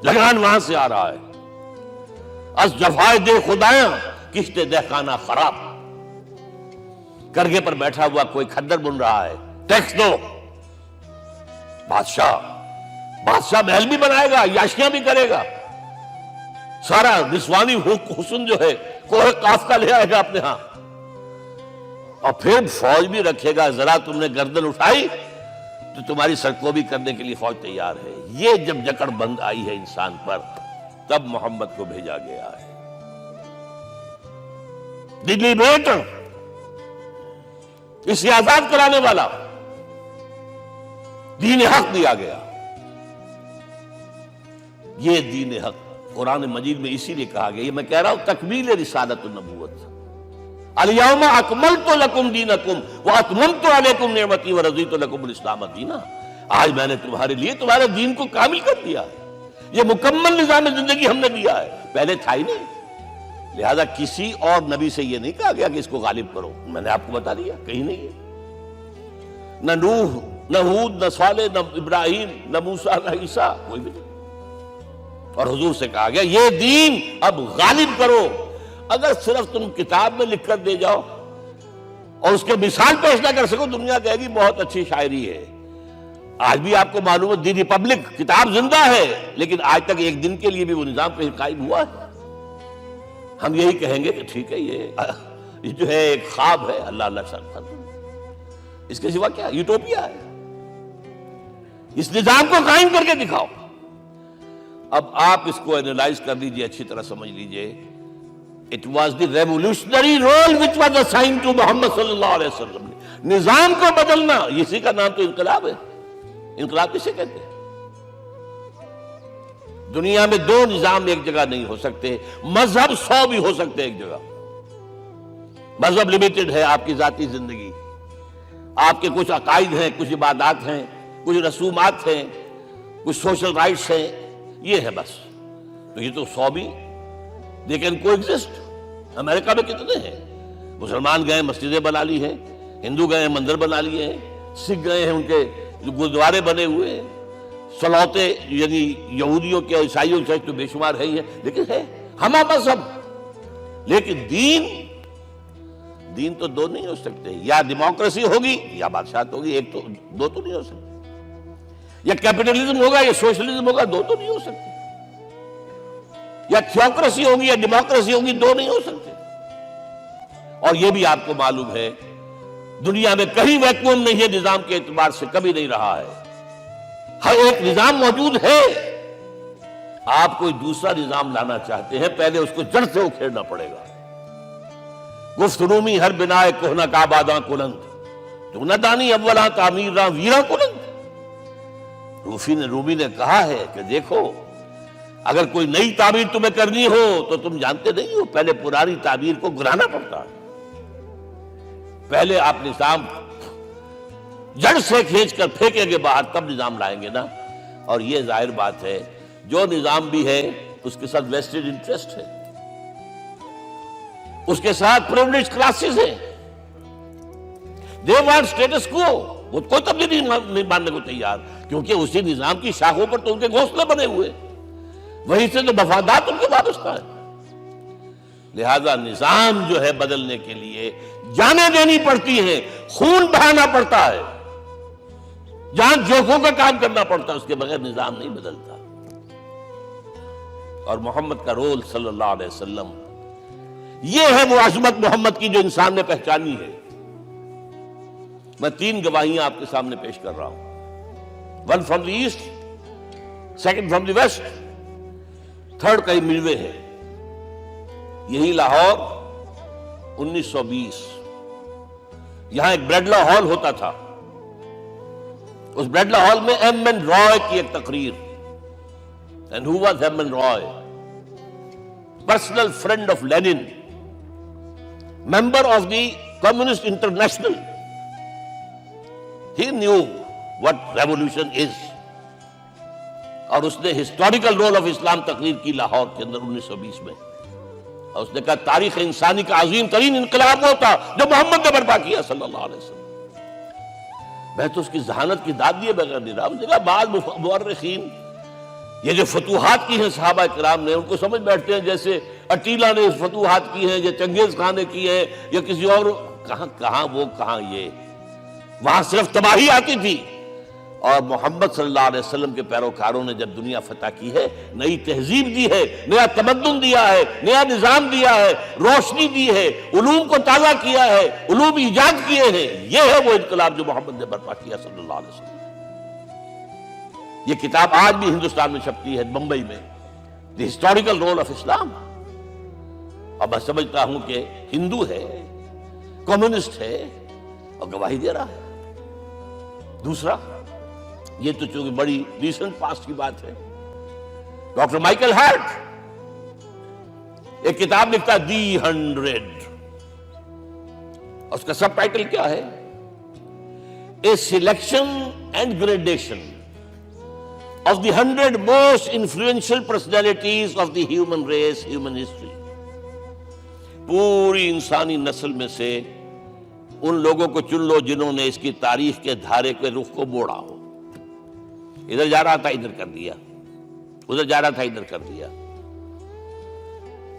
لگان وہاں سے آ رہا ہے، از جفائے دے خدایاں کشتے دہ خانہ خراب، کرگے پر بیٹھا ہوا کوئی کھدر بن رہا ہے، ٹیکس دو، بادشاہ محل بھی بنائے گا، عیاشیاں بھی کرے گا، سارا نسوانی حسن جو ہے کوہ قاف کا لے آئے گا اپنے ہاں، اور پھر فوج بھی رکھے گا، ذرا تم نے گردن اٹھائی تو تمہاری سرکوبی کرنے کے لیے فوج تیار ہے۔ یہ جب جکڑ بند آئی ہے انسان پر، تب محمد کو بھیجا گیا ہے، دی لیبریٹر، اسے آزاد کرانے والا، دین حق دیا گیا۔ یہ دین حق قرآن مجید میں اسی لیے کہا گیا، یہ میں کہہ رہا ہوں تکمیل رسالت النبوت، الیوم اکملت لکم دینکم واتممت علیکم نعمتی ورضیت لکم الاسلام دینا، آج میں نے تمہارے لیے تمہارے دین کو کامل کر دیا ہے، یہ مکمل نظام زندگی ہم نے دیا ہے، پہلے تھا ہی نہیں۔ لہذا کسی اور نبی سے یہ نہیں کہا گیا کہ اس کو غالب کرو، میں نے آپ کو بتا دیا کہیں نہیں ہے، نہ نوح، نہ ہود، نہ صالح، نہ ابراہیم، نہ موسیٰ، نہ عیسیٰ، کوئی بھی نہیں۔ اور حضور سے کہا گیا یہ دین اب غالب کرو۔ اگر صرف تم کتاب میں لکھ کر دے جاؤ اور اس کے مثال پیش نہ کر سکو، دنیا کہے گی بہت اچھی شاعری ہے، آج بھی آپ کو معلوم ہے دی ریپبلک کتاب زندہ ہے، لیکن آج تک ایک دن کے لیے بھی وہ نظام کہیں قائم ہوا ہے؟ ہم یہی کہیں گے کہ ٹھیک ہے، یہ جو ہے ایک خواب ہے، اللہ اللہ سر، اس کے سوا کیا یوٹوپیا ہے؟ اس نظام کو قائم کر کے دکھاؤ۔ اب آپ اس کو اینالائز کر لیجئے، اچھی طرح سمجھ لیجئے۔ It was the revolutionary role which was assigned to محمد صلی اللہ علیہ وسلم۔ نظام کو بدلنا، اسی کا نام تو انقلاب ہے۔ انقلاب کسے کہتے ہیں؟ دنیا میں دو نظام ایک جگہ نہیں ہو سکتے، مذہب 100 بھی ہو سکتے ایک جگہ۔ مذہب لمیٹڈ ہے، آپ کی ذاتی زندگی، آپ کے کچھ عقائد ہیں، کچھ عبادات ہیں، کچھ رسومات ہیں، کچھ سوشل رائٹس ہیں، یہ ہے بس۔ تو یہ تو 100 بھی they can coexist۔ امریکہ میں کتنے ہیں؟ مسلمان گئے مسجدیں بنا لی ہیں، ہندو گئے مندر بنا لیے ہیں، سکھ گئے ہیں ان کے گردوارے بنے ہوئے ہیں، سلوتے یعنی یہودیوں کے عیسائیوں کے تو بے شمار ہے ہی ہے، لیکن ہے ہمہ مذہب۔ لیکن دین تو دو نہیں ہو سکتے، یا ڈیموکریسی ہوگی یا بادشاہت ہوگی، ایک تو دو تو نہیں ہو سکتے، یا کیپٹلزم ہوگا یا سوشلزم ہوگا، دو تو نہیں ہو سکتے، یا تھیوکریسی ہوگی یا ڈیموکریسی ہوگی، دو نہیں ہو سکتے۔ اور یہ بھی آپ کو معلوم ہے دنیا میں کہیں ویکیوم نہیں ہے نظام کے اعتبار سے، کبھی نہیں رہا ہے، ہر ایک نظام موجود ہے۔ آپ کوئی دوسرا نظام لانا چاہتے ہیں، پہلے اس کو جڑ سے اکھیڑنا پڑے گا۔ گفت رومی ہر بنائے کوہنا کا آباداں کلند، تو نہ دانی اولاں تعمیر راں ویراں کلند۔ رومی نے کہا ہے کہ دیکھو، اگر کوئی نئی تعمیر تمہیں کرنی ہو تو تم جانتے نہیں ہو پہلے پرانی تعمیر کو گرانا پڑتا ہے، پہلے آپ نظام جڑ سے کھینچ کر پھینکیں گے باہر، تب نظام لائیں گے نا۔ اور یہ ظاہر بات ہے جو نظام بھی ہے اس کے ساتھ ویسٹڈ انٹرسٹ ہے، اس کے ساتھ پریولیجڈ کلاسز ہیں، دے وانٹ اسٹیٹس کو، وہ کوئی تبدیلی نہیں ماننے کو تیار، کیونکہ اسی نظام کی شاخوں پر تو ان کے گھونسلے بنے ہوئے، وہیں سے تو مفادات ان کے وابستہ ہے۔ لہذا نظام جو ہے بدلنے کے لیے جانیں دینی پڑتی ہیں، خون بہانا پڑتا ہے، جان جوکھوں کا کام کرنا پڑتا ہے، اس کے بغیر نظام نہیں بدلتا۔ اور محمد کا رول صلی اللہ علیہ وسلم، یہ ہے وہ عظمت محمد کی جو انسان نے پہچانی ہے۔ میں 3 گواہیاں آپ کے سامنے پیش کر رہا ہوں، 1 from the east, 2 from the west, 3 کئی ملوے ہیں۔ یہی لاہور 1920، یہاں ایک بریڈلا ہال ہوتا تھا، اس بریڈلا ہال میں ایم این رائے کی ایک تقریر۔ And who was M N Roy? Personal friend of Lenin, member of the communist international. He knew what revolution is, اور اس نے ہسٹوریکل رول آف اسلام تقریر کی لاہور کے اندر 1920 میں، اور اس نے کہا تاریخ انسانی کا عظیم ترین انقلاب وہ تھا جو محمد نے برپا کیا صلی اللہ علیہ وسلم۔ میں تو اس کی ذہانت کی داد دیے بغیر نہیں رہا۔ مجھے کہا بعض مورخین یہ جو فتوحات کی ہیں صحابہ کرام نے، ان کو سمجھ بیٹھتے ہیں جیسے اٹیلا نے فتوحات کی ہیں یا چنگیز خان نے کی ہے یا کسی اور، کہاں وہ کہاں یہ، وہاں صرف تباہی آتی تھی، اور محمد صلی اللہ علیہ وسلم کے پیروکاروں نے جب دنیا فتح کی ہے، نئی تہذیب دی ہے، نیا تمدن دیا ہے، نیا نظام دیا ہے، روشنی دی ہے، علوم کو تازہ کیا ہے، علوم ایجاد کیے ہیں۔ یہ ہے وہ انقلاب جو محمد نے برپا کیا صلی اللہ علیہ وسلم۔ یہ کتاب آج بھی ہندوستان میں چھپتی ہے، بمبئی میں، دی ہسٹوریکل رول آف اسلام۔ اور میں سمجھتا ہوں کہ ہندو ہے، کمیونسٹ ہے، اور گواہی دے رہا ہے۔ دوسرا، یہ تو چونکہ بڑی ریسنٹ پاسٹ کی بات ہے، ڈاکٹر مائیکل ہارٹ ایک کتاب لکھتا دی 100، اس کا سب ٹائٹل کیا ہے؟ A selection and gradation of the 100 most influential personalities of the human race, human history. پوری انسانی نسل میں سے ان لوگوں کو چن لو جنہوں نے اس کی تاریخ کے دھارے کے رخ کو موڑا ہو، ادھر جا رہا تھا ادھر کر دیا، ادھر جا رہا تھا ادھر کر دیا۔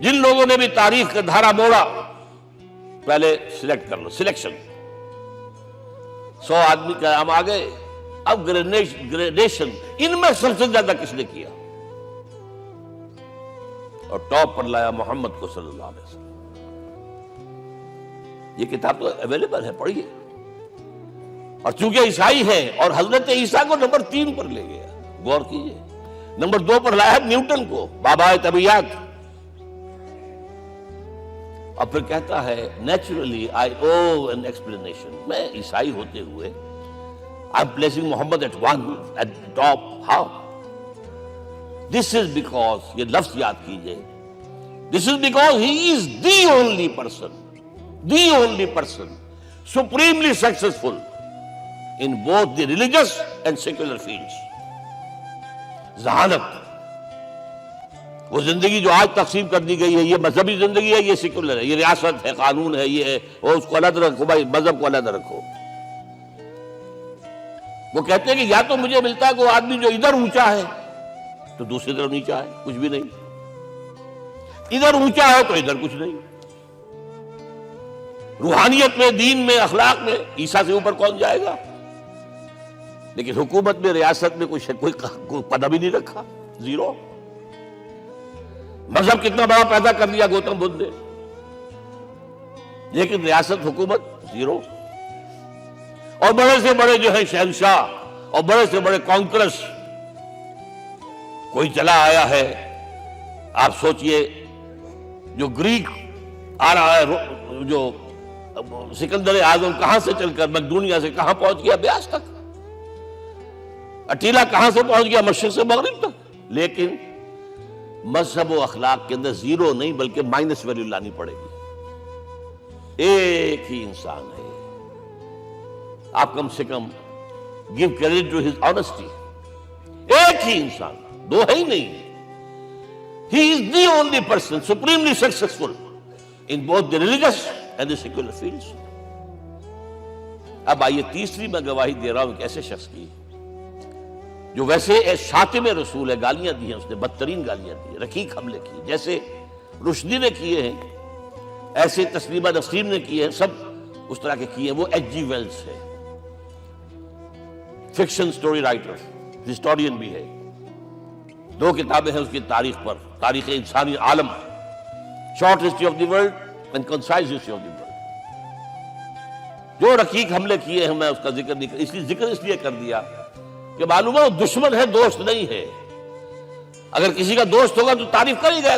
جن لوگوں نے بھی تاریخ کا دھارا موڑا، پہلے سلیکٹ کر لو، سلیکشن۔ 100 آدمی کا نام آ گئے، اب گریڈیشن ان میں سب سے زیادہ کس نے کیا؟ اور ٹاپ پر لایا محمد کو صلی اللہ علیہ وسلم. یہ کتاب تو اویلیبل ہے، پڑھیے. اور چونکہ عیسائی ہے اور حضرت عیسیٰ کو نمبر 3 پر لے گیا، غور کیجئے. نمبر 2 پر لایا نیوٹن کو، بابا طبیعت. اور پھر کہتا ہے naturally I owe an explanation. میں عیسائی ہوتے ہوئے I am placing Muhammad at one at top. How? This is because, یہ لفظ یاد کیجئے، this is because he is the only person supremely successful in both the religious and secular fields. ذہانت، وہ زندگی جو آج تقسیم کر دی گئی ہے، یہ مذہبی زندگی ہے، یہ سیکولر ہے، یہ ریاست ہے، قانون ہے، یہ ہے، اور اس کو علیحدہ رکھو بھائی، مذہب کو علیحدہ رکھو. وہ کہتے ہیں کہ یا تو مجھے ملتا ہے کہ وہ آدمی جو ادھر اونچا ہے تو دوسری طرف نیچا ہے، کچھ بھی نہیں. ادھر اونچا ہے تو ادھر کچھ نہیں. روحانیت میں، دین میں، اخلاق میں عیسیٰ سے اوپر کون جائے گا؟ لیکن حکومت میں، ریاست میں کوئی پدہ بھی نہیں رکھا، زیرو. مذہب کتنا بڑا پیدا کر لیا گوتم بدھ نے، لیکن ریاست، حکومت زیرو. اور بڑے سے بڑے جو ہے شہنشاہ اور بڑے سے بڑے کانکرس کوئی چلا آیا ہے. آپ سوچئے جو گریک آ رہا ہے، جو سکندر اعظم کہاں سے چل کر مقدونیہ سے کہاں پہنچ گیا؟ بیاس تک. اٹیلا کہاں سے پہنچ گیا؟ مشرق سے مغرب تک. لیکن مذہب و اخلاق کے اندر زیرو نہیں بلکہ مائنس ویلیو لانی پڑے گی. ایک ہی انسان ہے. آپ کم سے کم give credit to his honesty. ایک ہی انسان، دو ہے ہی نہیں. He is the only person supremely successful in both the religious and the secular fields. اب آئیے تیسری میں گواہی دے رہا ہوں ایک ایسے شخص کی جو ویسے شاتم رسول ہے، گالیاں دی ہیں اس نے، بدترین گالیاں دی، رقیق حملے کی، جیسے رشدی نے کیے ہیں، ایسے تسلیمہ نسرین نے کیے ہیں، سب اس طرح کے کیے ہیں. وہ ایچ جی ویلز ہے، فکشن سٹوری رائٹر، ہسٹورین بھی ہے. 2 کتابیں ہیں اس کی تاریخ پر، تاریخ انسانی عالم، short history of the world and concise history of the world. جو رقیق حملے کیے ہیں میں اس کا ذکر نہیں، اس لیے کر دیا کہ معلوم ہے وہ دشمن ہے، دوست نہیں ہے. اگر کسی کا دوست ہوگا تو تعریف کر ہی گیا.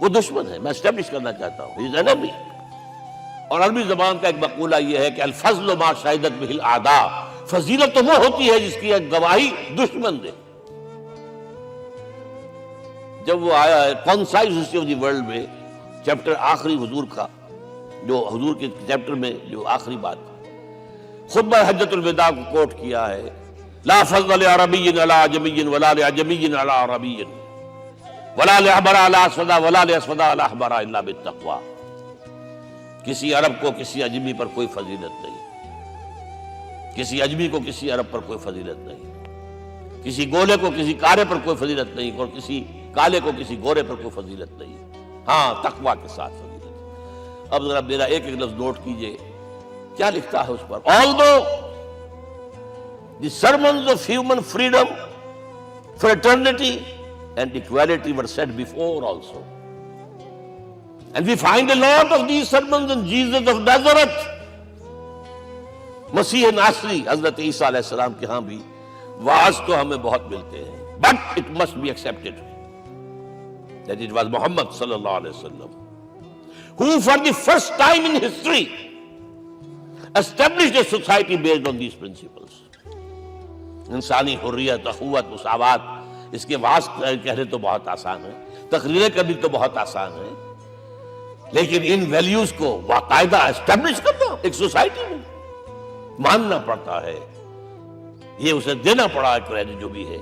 وہ دشمن ہے، میں اسٹیبلش کرنا چاہتا ہوں، ہی از انیمی. اور عربی زبان کا ایک مقولہ یہ ہے کہ الفضل ما شہدت بہ الاعداء، فضیلت تو وہ ہوتی ہے جس کی گواہی دشمن دے. جب وہ آیا ہے concise history of the world میں، چیپٹر آخری حضور کا، جو حضور کے چیپٹر میں جو آخری بات خطبہ حجۃ الوداع کو کوٹ کیا ہے، لا فضل لعربی علی عجمی ولا لعجمی علی عربی ولا لأحمر علی اسود ولا لأسود علی احمر الا بالتقوی. کسی عرب کو کسی عجمی پر کوئی فضیلت نہیں، کسی عجمی کو کسی عرب پر کوئی فضیلت نہیں، کسی گولے کو کسی کارے پر کوئی فضیلت نہیں، اور کسی کالے کو کسی گورے پر کوئی فضیلت نہیں. ہاں، تقوی کے ساتھ فضیلت. اب ذرا میرا ایک لفظ نوٹ کیجئے، کیا لکھتا ہے اس پر؟ Although the sermons of human freedom, fraternity and equality were said before also, and we find a lot of these sermons in Jesus of Nazareth. مسیح ناصری حضرت عیسیٰ علیہ السلام کے ہاں بھی وعظ تو ہمیں بہت ملتے ہیں، but it must be accepted that it was Muhammad صلی اللہ علیہ وسلم who for the first time in history established a society based on these principles. انسانی حریت، اخوت، مساوات، اس کے وعظ کہنے تو بہت آسان ہے، تقریریں کرنی تو بہت آسان ہے، لیکن ان ویلیوز کو باقاعدہ اسٹیبلش کرنا ایک سوسائٹی میں ماننا پڑتا ہے. یہ اسے دینا پڑا ہے کریڈٹ جو بھی ہے.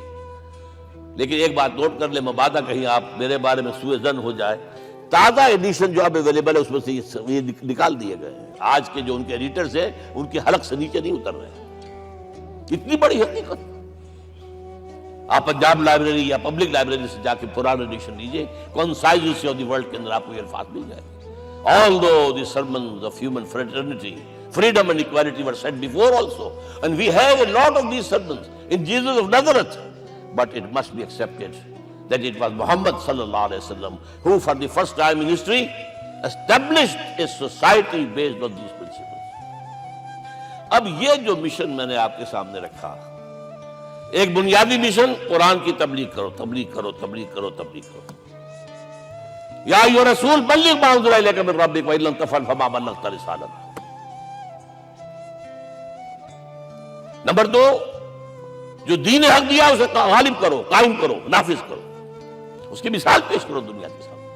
لیکن ایک بات نوٹ کر لیں، مبادہ کہیں آپ میرے بارے میں سوء ظن ہو جائے، تازہ ایڈیشن جو اب اویلیبل ہے اس میں سے یہ نکال دیے گئے ہیں. آج کے جو ان کے ایڈیٹرز ہیں ان کی حلق سے نیچے نہیں اتر رہے. اتنی بڑی حقیقت. آپ پنجاب لائبریری یا پبلک لائبریری سے جا کے پرانا ایڈیشن لیجئے، concise history of the world کے اندر آپ کو یہ الفاظ مل جائے. Although the sermons of human fraternity Freedom and equality were said before also. And we have a lot of these sermons in Jesus of Nazareth. But it must be accepted that it was Muhammad sallallahu alaihi wasallam who for the first time in history established a society based on these principles. اب یہ جو mission میں نے آپ کے سامنے رکھا، ایک بنیادی مشن قرآن کی تبلیغ کرو، تبلیغ کرو، تبلیغ کرو، تبلیغ کرو. یا ایھا رسول بلغ ما انزل الیک من ربک وان لم تفعل فما بلغت رسالتہ. نمبر 2، جو دین حق دیا اسے غالب کرو، قائم کرو، نافذ کرو، اس کی مثال پیش کرو دنیا کے سامنے.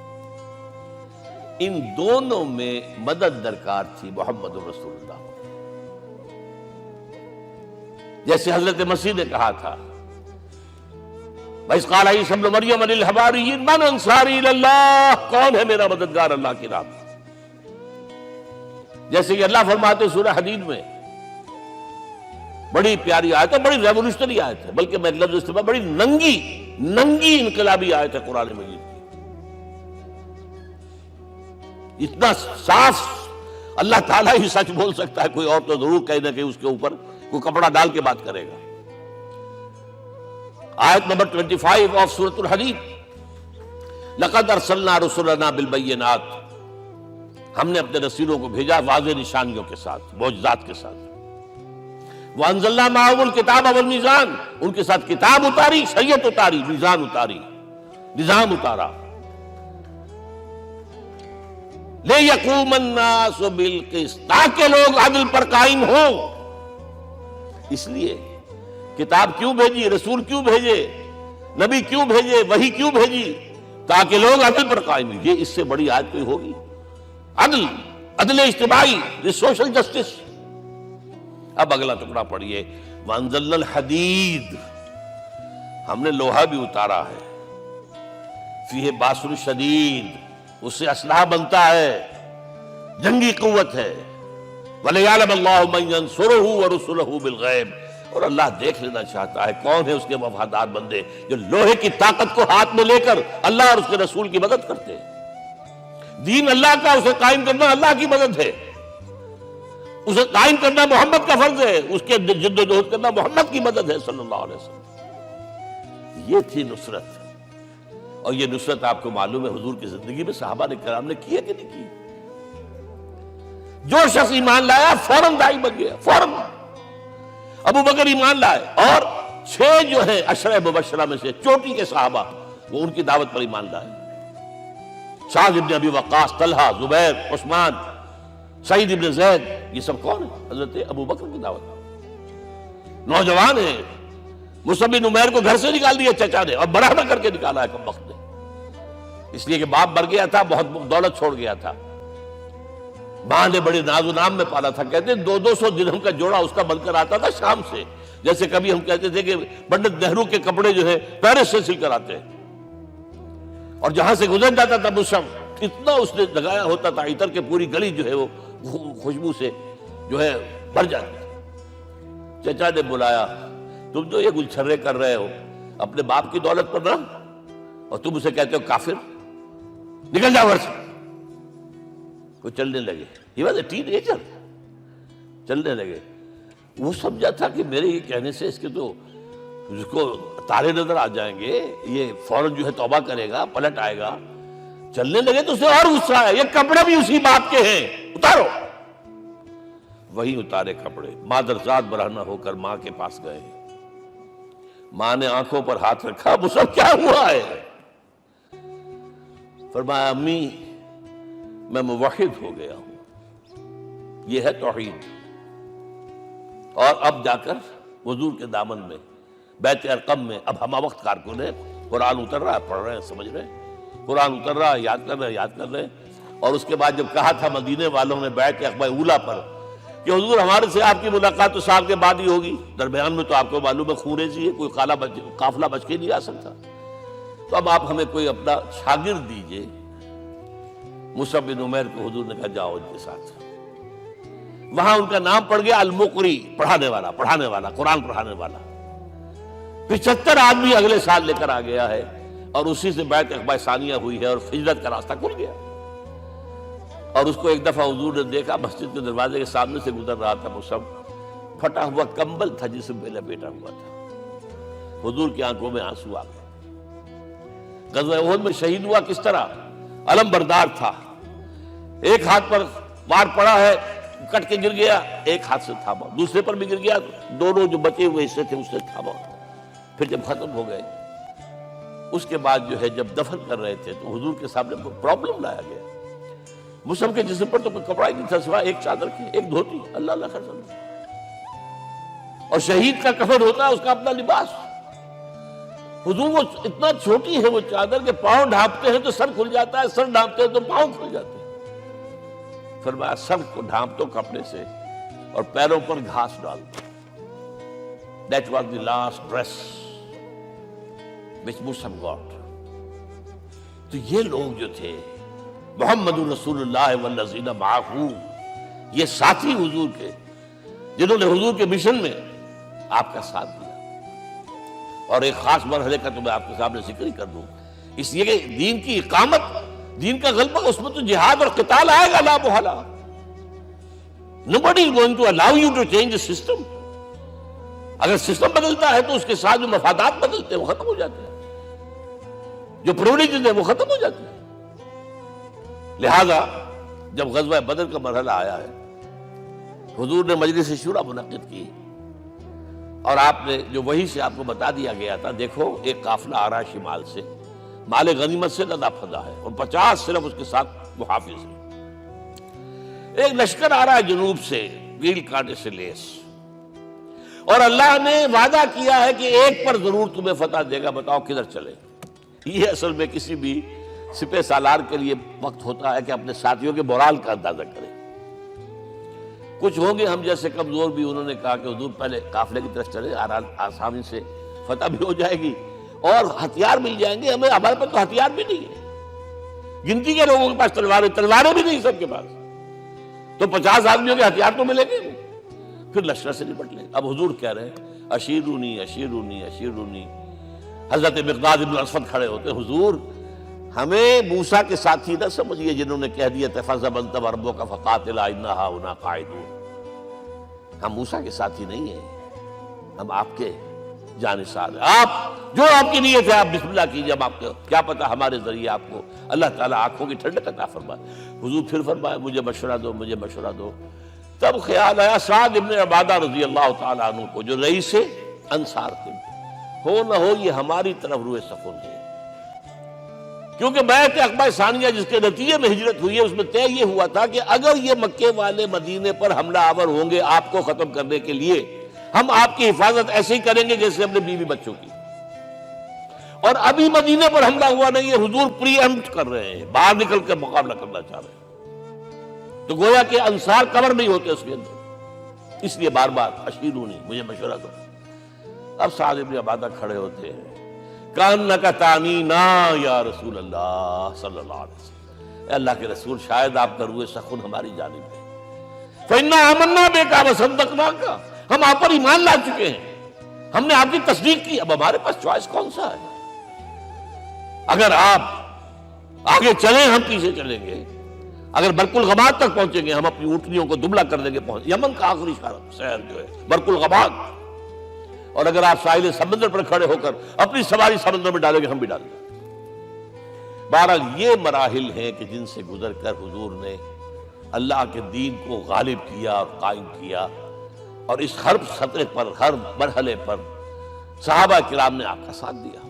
ان دونوں میں مدد درکار تھی محمد رسول اللہ. جیسے حضرت مسیح نے کہا تھا، وَإِذْ قَالَ عِيسَىٰ ابْنُ مَرْيَمَ لِلْحَوَارِيِّينَ مَنْ أَنصَارِي إِلَى اللَّهِ، کون ہے میرا مددگار اللہ کی راہ میں. جیسے کہ اللہ فرماتے سورہ حدید میں، بڑی پیاری آیت ہے، بڑی ریولوشنری آیت ہے، بلکہ میں لفظ استعمال بڑی ننگی انقلابی آیت ہے قرآن مجید کی. اتنا صاف اللہ تعالیٰ ہی سچ بول سکتا ہے، کوئی اور تو ضرور کہیں نہ کہیں اس کے اوپر کوئی کپڑا ڈال کے بات کرے گا. آیت نمبر 25 آف سورۃ الحدید، لقد ارسلنا رسلنا بالبینات، ہم نے اپنے رسولوں کو بھیجا واضح نشانیوں کے ساتھ، معجزات کے ساتھ. وانزلنا معهم الکتاب والمیزان، ان کے ساتھ کتاب اتاری، شریعت اتاری، میزان اتاری، نظام اتارا. لِيَقُومَ النَّاسُ بِالْقِسْطِ، تاکہ لوگ عدل پر قائم ہوں. اس لیے کتاب کیوں بھیجی، رسول کیوں بھیجے، نبی کیوں بھیجے، وحی کیوں بھیجی؟ تاکہ لوگ عدل پر قائم ہوں. یہ اس سے بڑی آیت کوئی ہوگی؟ عدل اجتماعی، سوشل جسٹس. اب اگلا ٹکڑا پڑھیے، وَأَنزَلْنَا الْحَدِيدَ، ہم نے لوہا بھی اتارا ہے، فیہ باس شدید، اس سے اسلحہ بنتا ہے، جنگی قوت ہے. وَلِيَعْلَمَ اللَّهُ مَن يَنصُرُهُ وَرُسُلَهُ بِالْغَيْبِ، اور اللہ دیکھ لینا چاہتا ہے کون ہے اس کے وفادار بندے جو لوہے کی طاقت کو ہاتھ میں لے کر اللہ اور اس کے رسول کی مدد کرتے ہیں. دین اللہ کا، اسے قائم کرنا اللہ کی مدد ہے، اسے قائم کرنا محمد کا فرض ہے، اس کے جد و جہد کرنا محمد کی مدد ہے صلی اللہ علیہ وسلم. یہ تھی نصرت. اور یہ نصرت آپ کو معلوم ہے حضور کی زندگی میں صحابہ نے کرام نے کی ہے کہ نہیں کی؟ جو شخص ایمان لایا فوراً داعی بن گیا، فوراً. ابو بکر ایمان لائے، اور 6 جو ہیں عشرہ مبشرہ میں سے چوٹی کے صحابہ، وہ ان کی دعوت پر ایمان لائے. سعد ابن ابی وقاص، طلحہ، زبیر، عثمان، سعید ابن زید، یہ سب کون ہیں؟ حضرت ابو بکر کی دعوت. نوجوان ہیں، مصعب بن عمیر کو گھر سے نکال دیا چچا نے، اور برہنہ کر کے نکالا ہے کم وقت نے، اس لیے کہ باپ مر گیا تھا، بہت دولت چھوڑ گیا تھا. ماں نے بڑے ناز و نام میں پالا تھا. کہتے 200 درہم کا جوڑا اس کا بن کر آتا تھا شام سے. جیسے کبھی ہم کہتے تھے کہ پنڈت نہرو کے کپڑے جو ہے پیرس سے سل کر آتے ہیں، اور جہاں سے گزر جاتا تھا مصعب، اتنا اس نے لگایا ہوتا تھا عطر کے پوری گلی جو ہے وہ خوشبو سے جو ہے بھر جاتی. چچا نے بلایا، تم جو یہ گلچھرے کر رہے ہو اپنے باپ کی دولت پر نہ، اور تم اسے کہتے ہو کافر، نکل جاؤ گھر سے. وہ چلنے لگے. He was a teenager. چلنے لگے. وہ سمجھا تھا کہ میرے یہ کہنے سے اس کے تو اس کو تارے نظر آ جائیں گے، یہ فوراً جو ہے توبہ کرے گا، پلٹ آئے گا. چلنے لگے تو اسے اور غصہ آیا، یہ کپڑے بھی اسی باپ کے ہیں، اتارو. وہی اتارے کپڑے. مادرزاد برہنہ ہو کر ماں کے پاس گئے. ماں نے آنکھوں پر ہاتھ رکھا، مصعب کیا ہوا ہے؟ فرمایا امی میں موحد ہو گیا ہوں. یہ ہے توحید. اور اب جا کر حضور کے دامن میں بیت ارقم میں اب ہمہ وقت کارکن ہے، قرآن اتر رہا ہے، پڑھ رہے ہیں، سمجھ رہے ہیں، قرآن اتر رہا ہے، یاد کر رہے ہیں. اور اس کے بعد جب کہا تھا مدینے والوں نے بیعت عقبہ اولیٰ پر کہ حضور ہمارے سے آپ کی ملاقات تو سال کے بعد ہی ہوگی، درمیان میں تو آپ کو معلوم ہے خون ریزی ہے، کوئی قافلہ بچ کے نہیں آ سکتا، تو اب آپ ہمیں کوئی اپنا شاگرد دیجئے. مصعب بن عمیر کو حضور نے کہا جاؤ ان کے ساتھ. وہاں ان کا نام پڑ گیا المقری، پڑھانے والا، قرآن پڑھانے والا. 75 آدمی اگلے سال لے کر آ گیا ہے، اور اسی سے بیعت عقبہ ثانیہ ہوئی ہے، اور ہجرت کا راستہ کھل گیا. اور اس کو ایک دفعہ حضور نے دیکھا مسجد کے دروازے کے سامنے سے گزر رہا تھا، وہ سب پھٹا ہوا کمبل تھا جس میں لپیٹا ہوا تھا۔ حضور کی آنکھوں میں آنسو آ گئے۔ غزوہ احد میں شہید ہوا کس طرح؟ علم بردار تھا، ایک ہاتھ پر وار پڑا ہے، کٹ کے گر گیا، ایک ہاتھ سے تھاما، دوسرے پر بھی گر گیا، دونوں جو بچے ہوئے حصے تھے اس سے تھاما۔ پھر جب ختم ہو گئے، اس کے بعد جو ہے جب دفن کر رہے تھے تو حضور کے سامنے پرابلم لایا گیا۔ مصعب کے جسم پر تو کوئی کپڑا ہی نہیں تھا سوائے ایک چادر کی، ایک دھوتی، اللہ اللہ خیر سمجھ۔ اور شہید کا کفن ہوتا ہے اس کا اپنا لباس۔ حضور وہ اتنا چھوٹی ہے وہ چادر کہ پاؤں ڈھانپتے ہیں تو سر کھل جاتا ہے، سر ڈھانپتے ہیں تو پاؤں کھل جاتے ہیں۔ فرمایا سر کو ڈھانپ دو کپڑے سے اور پیروں پر گھاس ڈال دو۔ That was the last dress which Musab got۔ تو یہ لوگ جو تھے محمد رسول اللہ والذین معہ، یہ ساتھی حضور کے جنہوں نے حضور کے مشن میں آپ کا ساتھ دیا۔ اور ایک خاص مرحلے کا تو میں آپ کے سامنے ذکر ہی کر دوں، اس لیے کہ دین کی اقامت، دین کا غلبہ، اس میں تو جہاد اور قتال آئے گا لا محالہ۔ Nobody is going to allow you to change the system۔ اگر سسٹم بدلتا ہے تو اس کے ساتھ جو مفادات بدلتے ہیں وہ ختم ہو جاتے ہیں، جو پرولیجز ہیں وہ ختم ہو جاتے ہیں۔ لہذا جب غزوہ بدر کا مرحلہ آیا ہے، حضور نے مجلس شورا منعقد کی، اور آپ نے جو وحی سے آپ کو بتا دیا گیا تھا، دیکھو ایک قافلہ آ رہا ہے شمال سے، مال غنیمت سے لدا پھدا ہے، اور 50 صرف اس کے ساتھ محافظ ہیں۔ ایک لشکر آ رہا ہے جنوب سے، ویل کانٹے سے لیس، اور اللہ نے وعدہ کیا ہے کہ ایک پر ضرور تمہیں فتح دے گا، بتاؤ کدھر چلے۔ یہ اصل میں کسی بھی سپہ سالار کے لیے وقت ہوتا ہے کہ اپنے ساتھیوں کے مورال کا اندازہ کرے۔ کچھ ہوں گے ہم جیسے کمزور بھی، انہوں نے کہا کہ حضور پہلے قافلے کی طرف چلے، آسانی سے فتح بھی ہو جائے گی اور ہتھیار مل جائیں گے ہمیں، ہمارے پاس تو ہتھیار بھی نہیں ہے، گنتی کے لوگوں کے پاس تلواریں بھی نہیں سب کے پاس، تو 50 آدمیوں کے ہتھیار تو ملیں گے، پھر لشکر سے نپٹ لیں۔ اب حضور کہہ رہے ہیں اشیرونی اشیرونی اشیرونی۔ حضرت مقداد بن اسود کھڑے ہوتے، حضور ہمیں موسیٰ کے ساتھی نہ سمجھیے جنہوں نے کہہ دیا فَاذْهَبْ أَنْتَ وَرَبُّكَ فَقَاتِلَا إِنَّا هَاهُنَا قَاعِدُونَ۔ ہم موسیٰ کے ساتھی نہیں ہیں، ہم آپ کے جانثار ہیں، آپ جو آپ کی نیت ہے آپ بسم اللہ کیجئے، ہم آپ کو کیا پتہ ہمارے ذریعے آپ کو اللہ تعالیٰ آنکھوں کی ٹھنڈک عطا فرمائے۔ حضور پھر فرمائے مجھے مشورہ دو، مجھے مشورہ دو۔ تب خیال آیا سعد ابن عبادہ رضی اللہ تعالیٰ عنہ کو، جو رئیس انصار تھے، ہو نہ ہو یہ ہماری طرف روئے سخن ہے، کیونکہ بیعت عقبہ ثانیہ جس کے نتیجے میں ہجرت ہوئی ہے، اس میں طے یہ ہوا تھا کہ اگر یہ مکے والے مدینے پر حملہ آور ہوں گے آپ کو ختم کرنے کے لیے، ہم آپ کی حفاظت ایسے ہی کریں گے جیسے اپنے بیوی بچوں کی۔ اور ابھی مدینے پر حملہ ہوا نہیں ہے، حضور پری ایمپٹ کر رہے ہیں، باہر نکل کے مقابلہ کرنا چاہ رہے ہیں، تو گویا کہ انصار کور نہیں ہوتے اس کے اندر، اس لیے بار بار اشیرونی، مجھے مشورہ دو۔ اب سعد ابن عبادہ کھڑے ہوتے ہیں، کانک تعنینا یا رسول اللہ صلی اللہ علیہ وسلم، اے اللہ کے رسول شاید آپ کا روئے سخن ہماری جانب ہے، فإنا آمنا بک وصدقناک، ہم آپ پر ایمان لا چکے ہیں، ہم نے آپ کی تصدیق کی، اب ہمارے پاس چوائس کون سا ہے؟ اگر آپ آگے چلیں ہم پیچھے چلیں گے، اگر برق الغماد تک پہنچیں گے ہم اپنی اونٹنیوں کو دبلا کر دیں گے، یمن کا آخری شہر جو ہے برق الغماد، اور اگر آپ ساحل سمندر پر کھڑے ہو کر اپنی سواری سمندر میں ڈالیں گے ہم بھی ڈالیں گے۔ بہرحال یہ مراحل ہیں کہ جن سے گزر کر حضور نے اللہ کے دین کو غالب کیا اور قائم کیا، اور اس ہر سطح پر، ہر مرحلے پر صحابہ کرام نے آپ کا ساتھ دیا،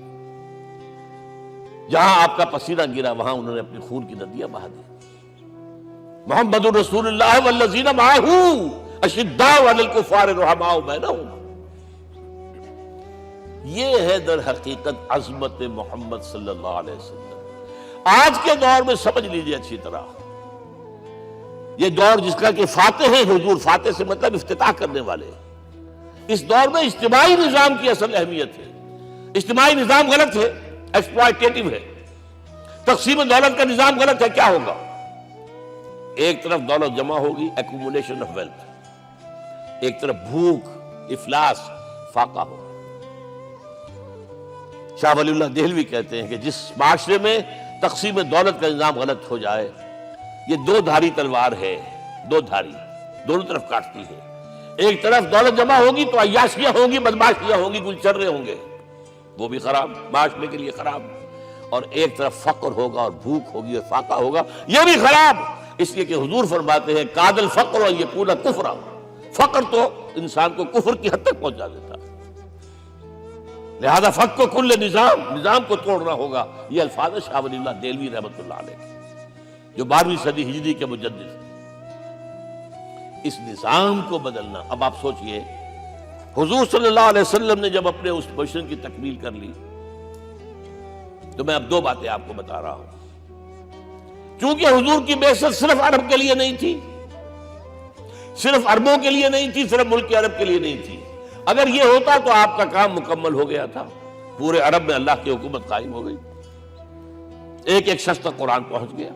جہاں آپ کا پسینہ گرا وہاں انہوں نے اپنی خون کی ندیاں بہا دی۔ محمد رسول اللہ والذین معہ اشداء علی الکفار رحماء بینہم، یہ ہے در حقیقت عظمت محمد صلی اللہ علیہ وسلم۔ آج کے دور میں سمجھ لیجئے اچھی طرح، یہ دور جس کا کہ فاتح ہے حضور، فاتح سے مطلب افتتاح کرنے والے، اس دور میں اجتماعی نظام کی اصل اہمیت ہے۔ اجتماعی نظام غلط ہے، ایکسپلائٹیٹو ہے، تقسیم دولت کا نظام غلط ہے، کیا ہوگا؟ ایک طرف دولت جمع ہوگی، ایکومولیشن آف ویلتھ، ایک طرف بھوک، افلاس، فاقہ ہوگا۔ شاہ ولی اللہ دہلوی کہتے ہیں کہ جس معاشرے میں تقسیم دولت کا نظام غلط ہو جائے یہ دو دھاری تلوار ہے، دو دھاری، دونوں طرف کاٹتی ہے۔ ایک طرف دولت جمع ہوگی تو عیاشیاں ہوں گی، بدماشیاں ہوں گی، گلچرے ہوں گے، وہ بھی خراب، معاشرے کے لیے خراب، اور ایک طرف فقر ہوگا اور بھوک ہوگی اور فاقہ ہوگا، یہ بھی خراب۔ اس لیے کہ حضور فرماتے ہیں کاد الفقر ان یکون کفرا، فقر تو انسان کو کفر کی حد تک پہنچا دیتا ہے، لہذا فقر کو کل نظام کو توڑنا ہوگا۔ یہ الفاظ شاہ ولی اللہ دہلوی رحمۃ اللہ علیہ جو 12ویں صدی ہجری کے مجدد ہیں۔ اس نظام کو بدلنا، اب آپ سوچئے حضور صلی اللہ علیہ وسلم نے جب اپنے اس مشن کی تکمیل کر لی، تو میں اب دو باتیں آپ کو بتا رہا ہوں۔ چونکہ حضور کی بعثت صرف عرب کے لیے نہیں تھی، صرف عربوں کے لیے نہیں تھی، صرف ملک عرب کے لیے نہیں تھی۔ اگر یہ ہوتا تو آپ کا کام مکمل ہو گیا تھا، پورے عرب میں اللہ کی حکومت قائم ہو گئی، ایک ایک شخص تک قرآن پہنچ گیا۔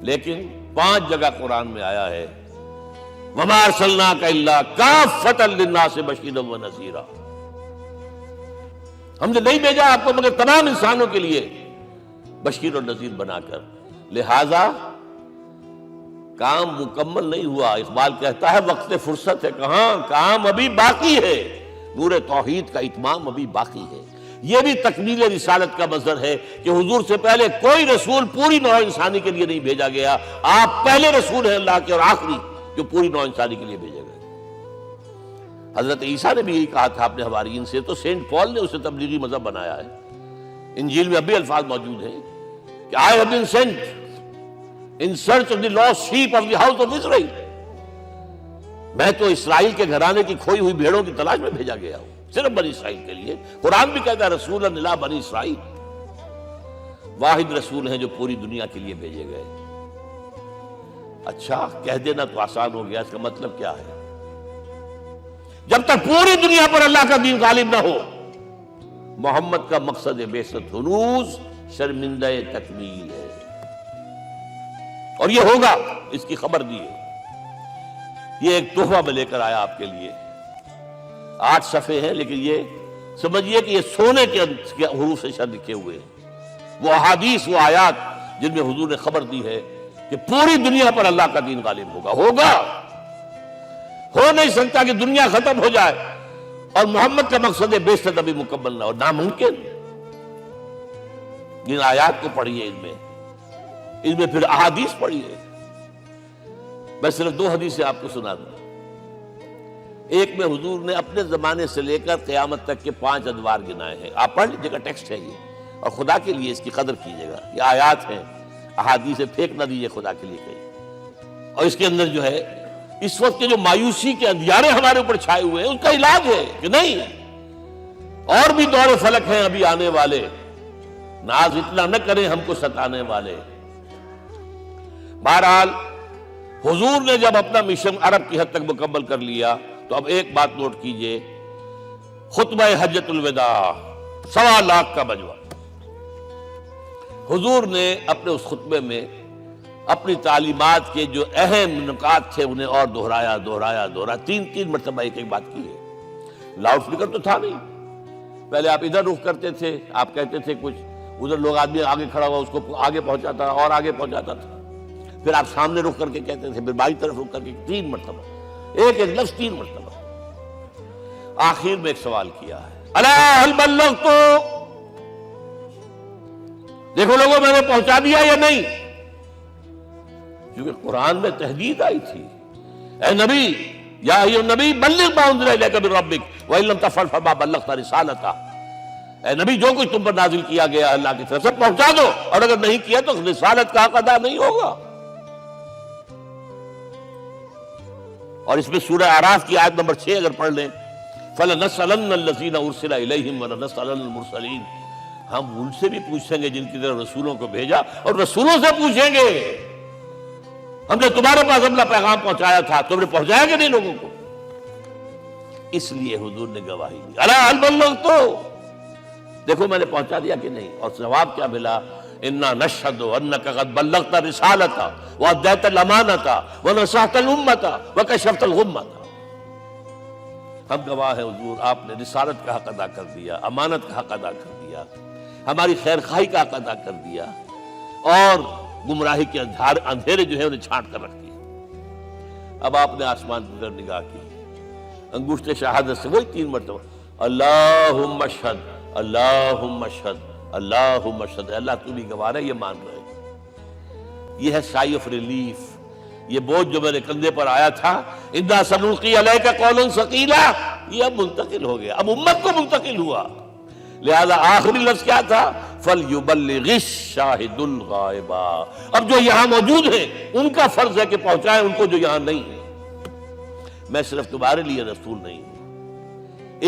لیکن 5 جگہ قرآن میں آیا ہے وَمَا أَرْسَلْنَاكَ إِلَّا كَافَّةً لِلنَّاسِ بَشِيرًا وَنَذِيرًا، ہم نے نہیں بھیجا آپ کو مگر تمام انسانوں کے لیے بشیر اور نذیر بنا کر۔ لہذا کام مکمل نہیں ہوا۔ اقبال کہتا ہے وقت فرصت ہے کہاں، کام ابھی باقی ہے، نور توحید کا اتمام ابھی باقی ہے۔ یہ بھی تکمیل رسالت کا مظہر ہے کہ حضور سے پہلے کوئی رسول پوری نوع انسانی کے لیے نہیں بھیجا گیا، آپ پہلے رسول ہیں اللہ کے اور آخری جو پوری نوع انسانی کے لیے بھیجے گئے۔ حضرت عیسیٰ نے بھی یہی کہا تھا اپنے حواریین سے، تو سینٹ پال نے اسے تبلیغی مذہب بنایا ہے۔ انجیل میں اب بھی الفاظ موجود ہیں کہ I have been sent in search of the lost sheep of the house of Israel، میں تو اسرائیل کے گھرانے کی کھوئی ہوئی بھیڑوں کی تلاش میں بھیجا گیا ہوں، صرف بنی اسرائیل کے لیے۔ قرآن بھی کہتا ہے رسول الی بنی اسرائیل، واحد رسول ہیں جو پوری دنیا کے لیے بھیجے گئے۔ اچھا کہہ دینا تو آسان ہو گیا، اس کا مطلب کیا ہے؟ جب تک پوری دنیا پر اللہ کا دین غالب نہ ہو، محمد کا مقصد بعثت ہنوز شرمندہ تکمیل ہے، اور یہ ہوگا، اس کی خبر دی ہے۔ یہ ایک تحفہ میں لے کر آیا آپ کے لیے، 8 صفحے ہیں، لیکن یہ سمجھیے کہ یہ سونے کے حروف سے شر لکھے ہوئے ہیں، وہ احادیث، وہ آیات جن میں حضور نے خبر دی ہے کہ پوری دنیا پر اللہ کا دین غالب ہوگا۔ ہو نہیں سکتا کہ دنیا ختم ہو جائے اور محمد کا مقصد بعثت ابھی مکمل نہ ہو، ناممکن۔ جن آیات کو پڑھیے، ان میں پھر احادیث پڑھیے۔ میں صرف 2 حدیثیں آپ کو سنا دوں۔ ایک میں حضور نے اپنے زمانے سے لے کر قیامت تک کے 5 ادوار گنائے ہیں، آپ پڑھ لیجیے گا، ٹیکسٹ ہے یہ، اور خدا کے لیے اس کی قدر کیجیے گا، یہ آیات ہیں، احادیث پھینک نہ دیجیے خدا کے لیے کہیں۔ اور اس کے اندر جو ہے اس وقت کے جو مایوسی کے اندھیارے ہمارے اوپر چھائے ہوئے ہیں، اس کا علاج ہے کہ نہیں، اور بھی دور فلک ہیں ابھی آنے والے، ناز اتنا نہ کریں ہم کو ستانے والے۔ بہرحال حضور نے جب اپنا مشن عرب کی حد تک مکمل کر لیا، تو اب ایک بات نوٹ کیجئے، خطبہ حجۃ الوداع 1.25 لاکھ کا مجمع، حضور نے اپنے اس خطبے میں اپنی تعلیمات کے جو اہم نکات تھے انہیں اور دہرایا، 3 مرتبہ ایک بات کی ہے۔ لاؤڈ اسپیکر تو تھا نہیں، پہلے آپ ادھر رخ کرتے تھے، آپ کہتے تھے کچھ، ادھر لوگ آدمی آگے کھڑا ہوا اس کو آگے پہنچاتا اور آگے پہنچاتا تھا، پھر آپ سامنے رخ کر کے کہتے تھے، پھر بائیں طرف رخ کر کے 3 مرتبہ، ایک لفظ 3 مرتبہ۔ آخر میں ایک سوال کیا ہے، الا هل بلغت، دیکھو لوگوں میں نے پہنچا دیا یا نہیں؟ کیونکہ قرآن میں تحدید آئی تھی، اے نبی، یا ایھا النبی بلغ ما انزل الیک من ربک وان لم تفعل فما بلغت رسالتہ، اے نبی جو کچھ تم پر نازل کیا گیا اللہ کی طرف سے پہنچا دو، اور اگر نہیں کیا تو رسالت کا حق ادا نہیں ہوگا۔ اور اس میں سورہ اعراف کی آیت نمبر 6 اگر پڑھ لیں، فَلَنَسْأَلَنَّ الَّذِينَ أُرْسِلَ إِلَيْهِمْ وَلَنَسْأَلَنَّ الْمُرْسَلِينَ، ہم ان سے بھی پوچھیں گے جن کی طرف رسولوں کو بھیجا، اور رسولوں سے پوچھیں گے ہم نے تمہارے پاس اپنا پیغام پہنچایا تھا، تم نے پہنچایا کہ نہیں لوگوں کو؟ اس لیے حضور نے گواہی دی، الا هل بلغت، دیکھو میں نے پہنچا دیا کہ نہیں؟ اور جواب کیا ملا؟ انا نشہد انک قد بلغت رسالۃ وادیت الامانۃ ونصحت الامۃ وکشفت الغمۃ، ہم گواہ ہیں حضور آپ نے رسالت کا حق ادا کر دیا، امانت کا حق ادا کر دیا، ہماری خیر خواہی کا حق ادا کر دیا، اور گمراہی کے اندھیرے جو ہے انہیں چھانٹ کر رکھ دیا۔ اب آپ نے آسمان کی طرف نگاہ کی، انگشت شہادت سے وہی 3 مرتبہ اللہم اشہد اللہم اشہد اللہم اشہد، اللہ تو بھی گواہ ہے، یہ مان رہے۔ یہ ہے سائی آف ریلیف، یہ بوجھ جو میرے کندھے پر آیا تھا، اِنَّا سَنُلْقِي عَلَيْكَ قَوْلًا ثَقِيلًا، یہ اب منتقل ہو گیا، اب امت کو منتقل ہوا۔ لہذا آخری لفظ کیا تھا؟ فَلْيُبَلِّغِ الشَّاهِدُ الْغَائِبَ، اب جو یہاں موجود ہیں ان کا فرض ہے کہ پہنچائیں ان کو جو یہاں نہیں ہے۔ میں صرف تمہارے لیے رسول نہیں ہوں،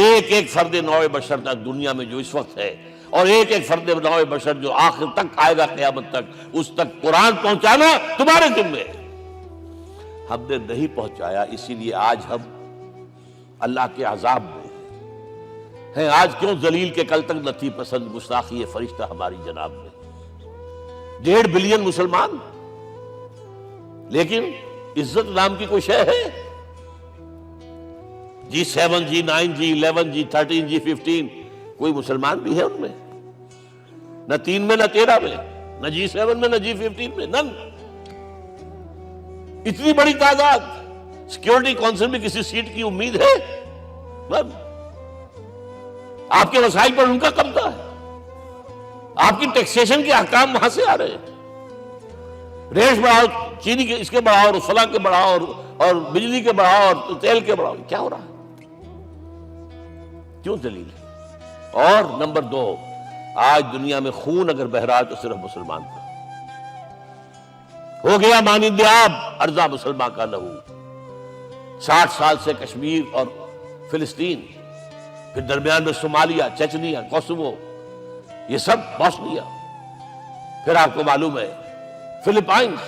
ایک ایک فرد نوع بشر تک دنیا میں جو اس وقت ہے، اور ایک ایک فرد نوع بشر جو آخر تک آئے گا قیامت تک، اس تک قرآن پہنچانا تمہارے ذمہ ہے۔ ہم نے نہیں پہنچایا، اسی لیے آج ہم اللہ کے عذاب میں ہیں۔ آج کیوں ذلیل کے کل تک نہ تھی پسند گستاخی فرشتہ ہماری جناب میں؟ 1.5 بلین مسلمان، لیکن عزت نام کی کوئی شے ہے؟ G7 G9 G11 G13 G15 کوئی مسلمان بھی ہے ان میں؟ نہ 3 میں نہ 13 میں، نہ G7 میں نہ G15 میں، نن۔ اتنی بڑی تعداد، سیکیورٹی کونسل میں کسی سیٹ کی امید ہے؟ نن۔ آپ کے وسائل پر ان کا قبضہ ہے، آپ کی ٹیکسیشن کے احکام وہاں سے آ رہے ہیں۔ ریٹس بڑھاؤ، چینی کے اس کے بڑھاؤ، اور فلاں کے بڑھاؤ، اور بجلی کے بڑھاؤ، اور تیل کے بڑھاؤ، کیا ہو رہا ہے؟ کیوں ذلیل ہے؟ اور نمبر 2، آج دنیا میں خون اگر بہ رہا ہے تو صرف مسلمان کا ہو گیا، مانند آب ارضا مسلمان کا لہو۔ 60 سال سے کشمیر اور فلسطین، پھر درمیان میں صومالیہ، چچنیا، کوسوو، یہ سب بوسنیا، پھر آپ کو معلوم ہے فلپائنس،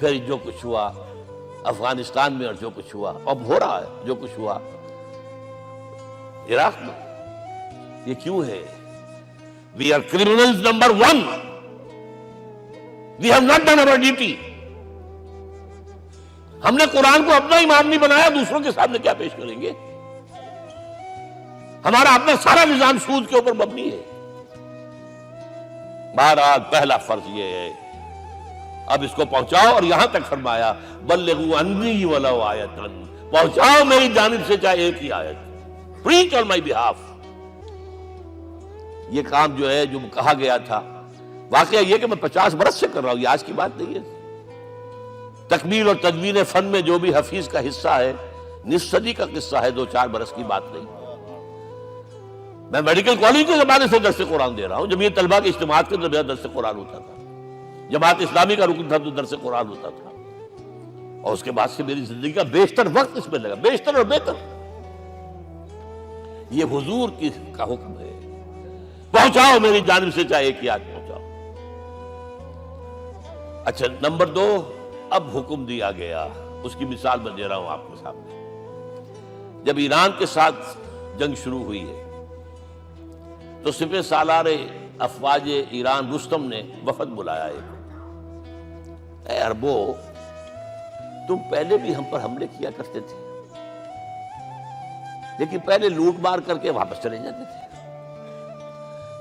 پھر جو کچھ ہوا افغانستان میں، اور جو کچھ ہوا اب ہو رہا ہے، جو کچھ ہوا عراق میں۔ یہ کیوں ہے؟ We are criminals number 1. We have not done our duty. ہم نے قرآن کو اپنا امام نہیں بنایا، دوسروں کے سامنے کیا پیش کریں گے؟ ہمارا اپنا سارا نظام سود کے اوپر مبنی ہے۔ بہرحال پہلا فرض یہ ہے، اب اس کو پہنچاؤ، اور یہاں تک فرمایا بلغوا عنی ولو آیۃ، پہنچاؤ میری جانب سے چاہے ایک ہی آیت، preach on my behalf۔ یہ کام جو ہے جو کہا گیا تھا، واقعہ یہ کہ میں 50 برس سے کر رہا ہوں، یہ آج کی بات نہیں ہے۔ تکمیل اور تدوین فن میں جو بھی حفیظ کا حصہ ہے، نصف صدی کا قصہ ہے، 2-4 برس کی بات نہیں۔ میں میڈیکل کالج کے زمانے سے درس قرآن دے رہا ہوں، جمعیت طلبہ کے اجتماعات کے درمیان درس قرآن ہوتا تھا، جماعت اسلامی کا رکن تھا تو درس قرآن ہوتا تھا، اور اس کے بعد سے میری زندگی کا بیشتر وقت اس میں لگا، بیشتر اور بہتر۔ یہ حضور کا حکم ہے، پہنچاؤ میری جانب سے چاہے ایک آیت پہنچاؤ۔ اچھا نمبر 2، اب حکم دیا گیا، اس کی مثال میں دے رہا ہوں آپ کے سامنے۔ جب ایران کے ساتھ جنگ شروع ہوئی ہے تو سپہ سالار افواج ایران رستم نے وفد بلایا ہے، اے عربو، تم پہلے بھی ہم پر حملے کیا کرتے تھے، لیکن پہلے لوٹ مار کر کے واپس چلے جاتے تھے۔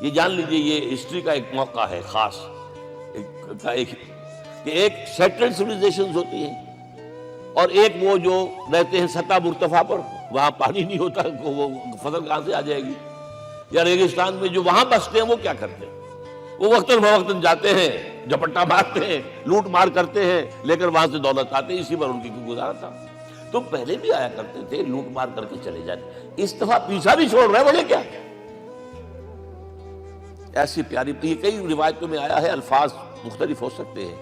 یہ جان لیجئے، یہ ہسٹری کا ایک موقع ہے خاص، کہ ایک سیٹلڈ سیویلائزیشنز ہوتی ہیں، اور ایک وہ جو رہتے ہیں سطح مرتفع پر، وہاں پانی نہیں ہوتا، وہ فصل کہاں سے آ جائے گی، یا ریگستان میں جو وہاں بستے ہیں وہ کیا کرتے ہیں؟ وہ وقتاً فوقتاً جاتے ہیں، جھپٹا مارتے ہیں، لوٹ مار کرتے ہیں، لے کر وہاں سے دولت آتے ہیں، اسی پر ان کی گزارا تھا۔ تو پہلے بھی آیا کرتے تھے، لوٹ مار کر کے چلے جاتے، اس دفعہ پیچھا بھی چھوڑ رہے، وجہ کیا؟ ایسی پیاری، یہ کئی روایتوں میں آیا ہے، الفاظ مختلف ہو سکتے ہیں۔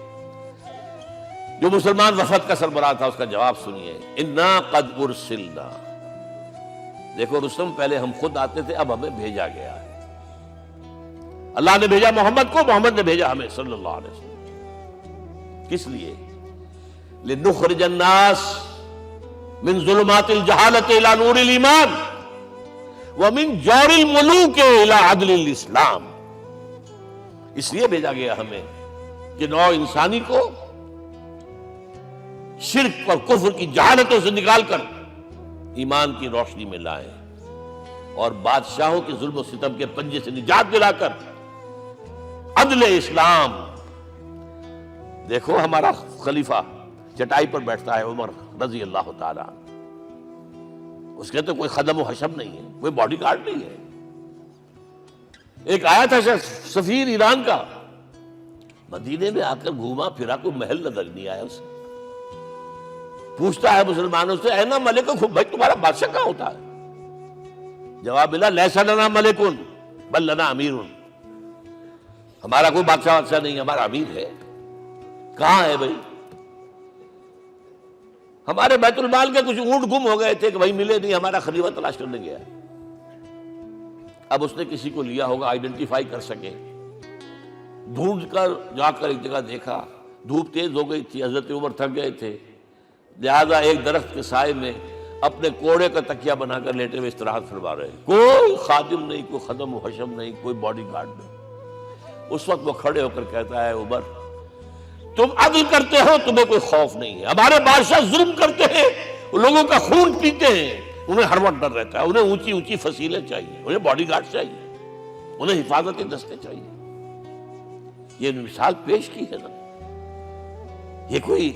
جو مسلمان وفد کا سربراہ تھا اس کا جواب سنیے، انا قد ارسلنا، دیکھو رستم، پہلے ہم خود آتے تھے، اب ہمیں بھیجا گیا ہے۔ اللہ نے بھیجا محمد کو، محمد نے بھیجا ہمیں صلی اللہ علیہ وسلم۔ کس لیے؟ لنخرج الناس من ظلمات الجہالت الى نور الایمان ومن جور الملوک الى عدل الاسلام۔ اس لیے بھیجا گیا ہمیں کہ نوع انسانی کو شرک اور کفر کی جہالتوں سے نکال کر ایمان کی روشنی میں لائیں، اور بادشاہوں کے ظلم و ستم کے پنجے سے نجات دلا کر عدل اسلام. دیکھو ہمارا خلیفہ چٹائی پر بیٹھتا ہے عمر رضی اللہ تعالیٰ عنہ. اس کے تو کوئی خدم و حشم نہیں ہے, کوئی باڈی گارڈ نہیں ہے. ایک آیا تھا سفیر ایران کا, مدینے میں آ کر گھوما پھرا, کوئی محل نظر نہیں آیا اسے. پوچھتا ہے مسلمانوں سے اینا ملک, بھائی تمہارا بادشاہ کہاں ہوتا ہے؟ جواب ملا لیسا لنا ملکن بل لنا امیر. ہمارا کوئی بادشاہ نہیں, ہمارا امیر ہے. کہاں ہے بھائی؟ ہمارے بیت المال کے کچھ اونٹ گم ہو گئے تھے کہ بھائی ملے نہیں, ہمارا خلیفہ تلاش کرنے گیا. اب اس نے کسی کو لیا ہوگا آئیڈینٹیفائی کر سکے, ڈھونڈ کر جا کر ایک جگہ دیکھا, دھوپ تیز ہو گئی تھی, حضرت عمر تھک گئے تھے, لہذا ایک درخت کے سائے میں اپنے کوڑے کا تکیہ بنا کر لیٹے ہوئے استراحت فرما رہے. کوئی خادم نہیں, کوئی خدم و حشم نہیں, کوئی باڈی گارڈ نہیں. اس وقت وہ کھڑے ہو کر کہتا ہے عمر تم عدل کرتے ہو, تمہیں کوئی خوف نہیں ہے. ہمارے بادشاہ ظلم کرتے ہیں, لوگوں کا خون پیتے ہیں, انہیں ہر وقت ڈر رہتا ہے. انہیں اونچی اونچی فصیلیں چاہیے, انہیں باڈی گارڈ چاہیے, انہیں حفاظتی دستے چاہیے. یہ مثال پیش کی ہے نا, یہ کوئی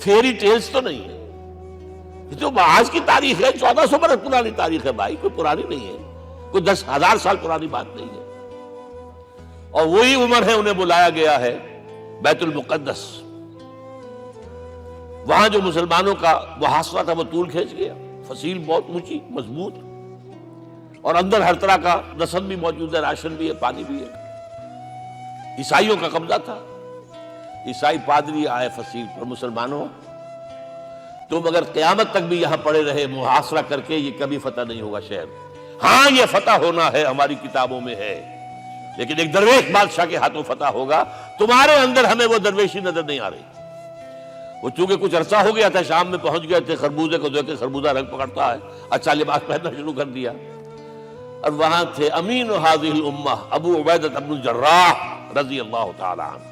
فیری ٹیلز تو نہیں ہے. یہ تو آج کی تاریخ ہے, 1400 برس پرانی تاریخ ہے بھائی, کوئی پرانی نہیں ہے, کوئی 10,000 سال پرانی بات نہیں ہے. اور وہی عمر ہے, انہیں بلایا گیا ہے بیت المقدس. وہاں جو مسلمانوں کا محاصرہ تھا وہ طول کھینچ گیا, فصیل بہت اونچی مضبوط, اور اندر ہر طرح کا رسد بھی موجود ہے, راشن بھی ہے, پانی بھی ہے. عیسائیوں کا قبضہ تھا. عیسائی پادری آئے فصیل پر, مسلمانوں تم اگر قیامت تک بھی یہاں پڑے رہے محاصرہ کر کے, یہ کبھی فتح نہیں ہوگا شہر. ہاں یہ فتح ہونا ہے, ہماری کتابوں میں ہے, لیکن ایک درویش بادشاہ کے ہاتھوں فتح ہوگا. تمہارے اندر ہمیں وہ درویشی نظر نہیں آ رہی. وہ چونکہ کچھ عرصہ ہو گیا تھا, شام میں پہنچ گئے تھے, خربوزے کو دیکھ کے خربوزہ رنگ پکڑتا ہے, اچھا لباس پہننا شروع کر دیا. اور وہاں تھے امین هذه الامہ ابو عبیدہ بن الجراح رضی اللہ تعالی عنہ.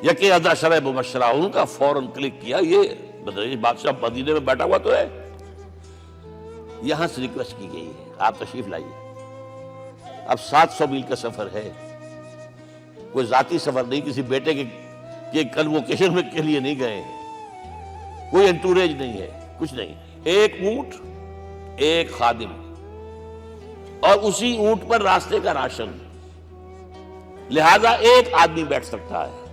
یکے ازا شرع مبشرہ, ان کا فوراً کلک کیا, یہ بادشاہ مدینے میں بیٹھا ہوا تو ہے. یہاں سے ریکویسٹ کی گئی ہے آپ تشریف لائیے. اب 700 میل کا سفر ہے, کوئی ذاتی سفر نہیں, کسی بیٹے کے کنووکیشن میں کے لیے نہیں گئے ہیں, کوئی انٹوریج نہیں ہے, کچھ نہیں. ایک اونٹ, ایک خادم, اور اسی اونٹ پر راستے کا راشن, لہذا ایک آدمی بیٹھ سکتا ہے.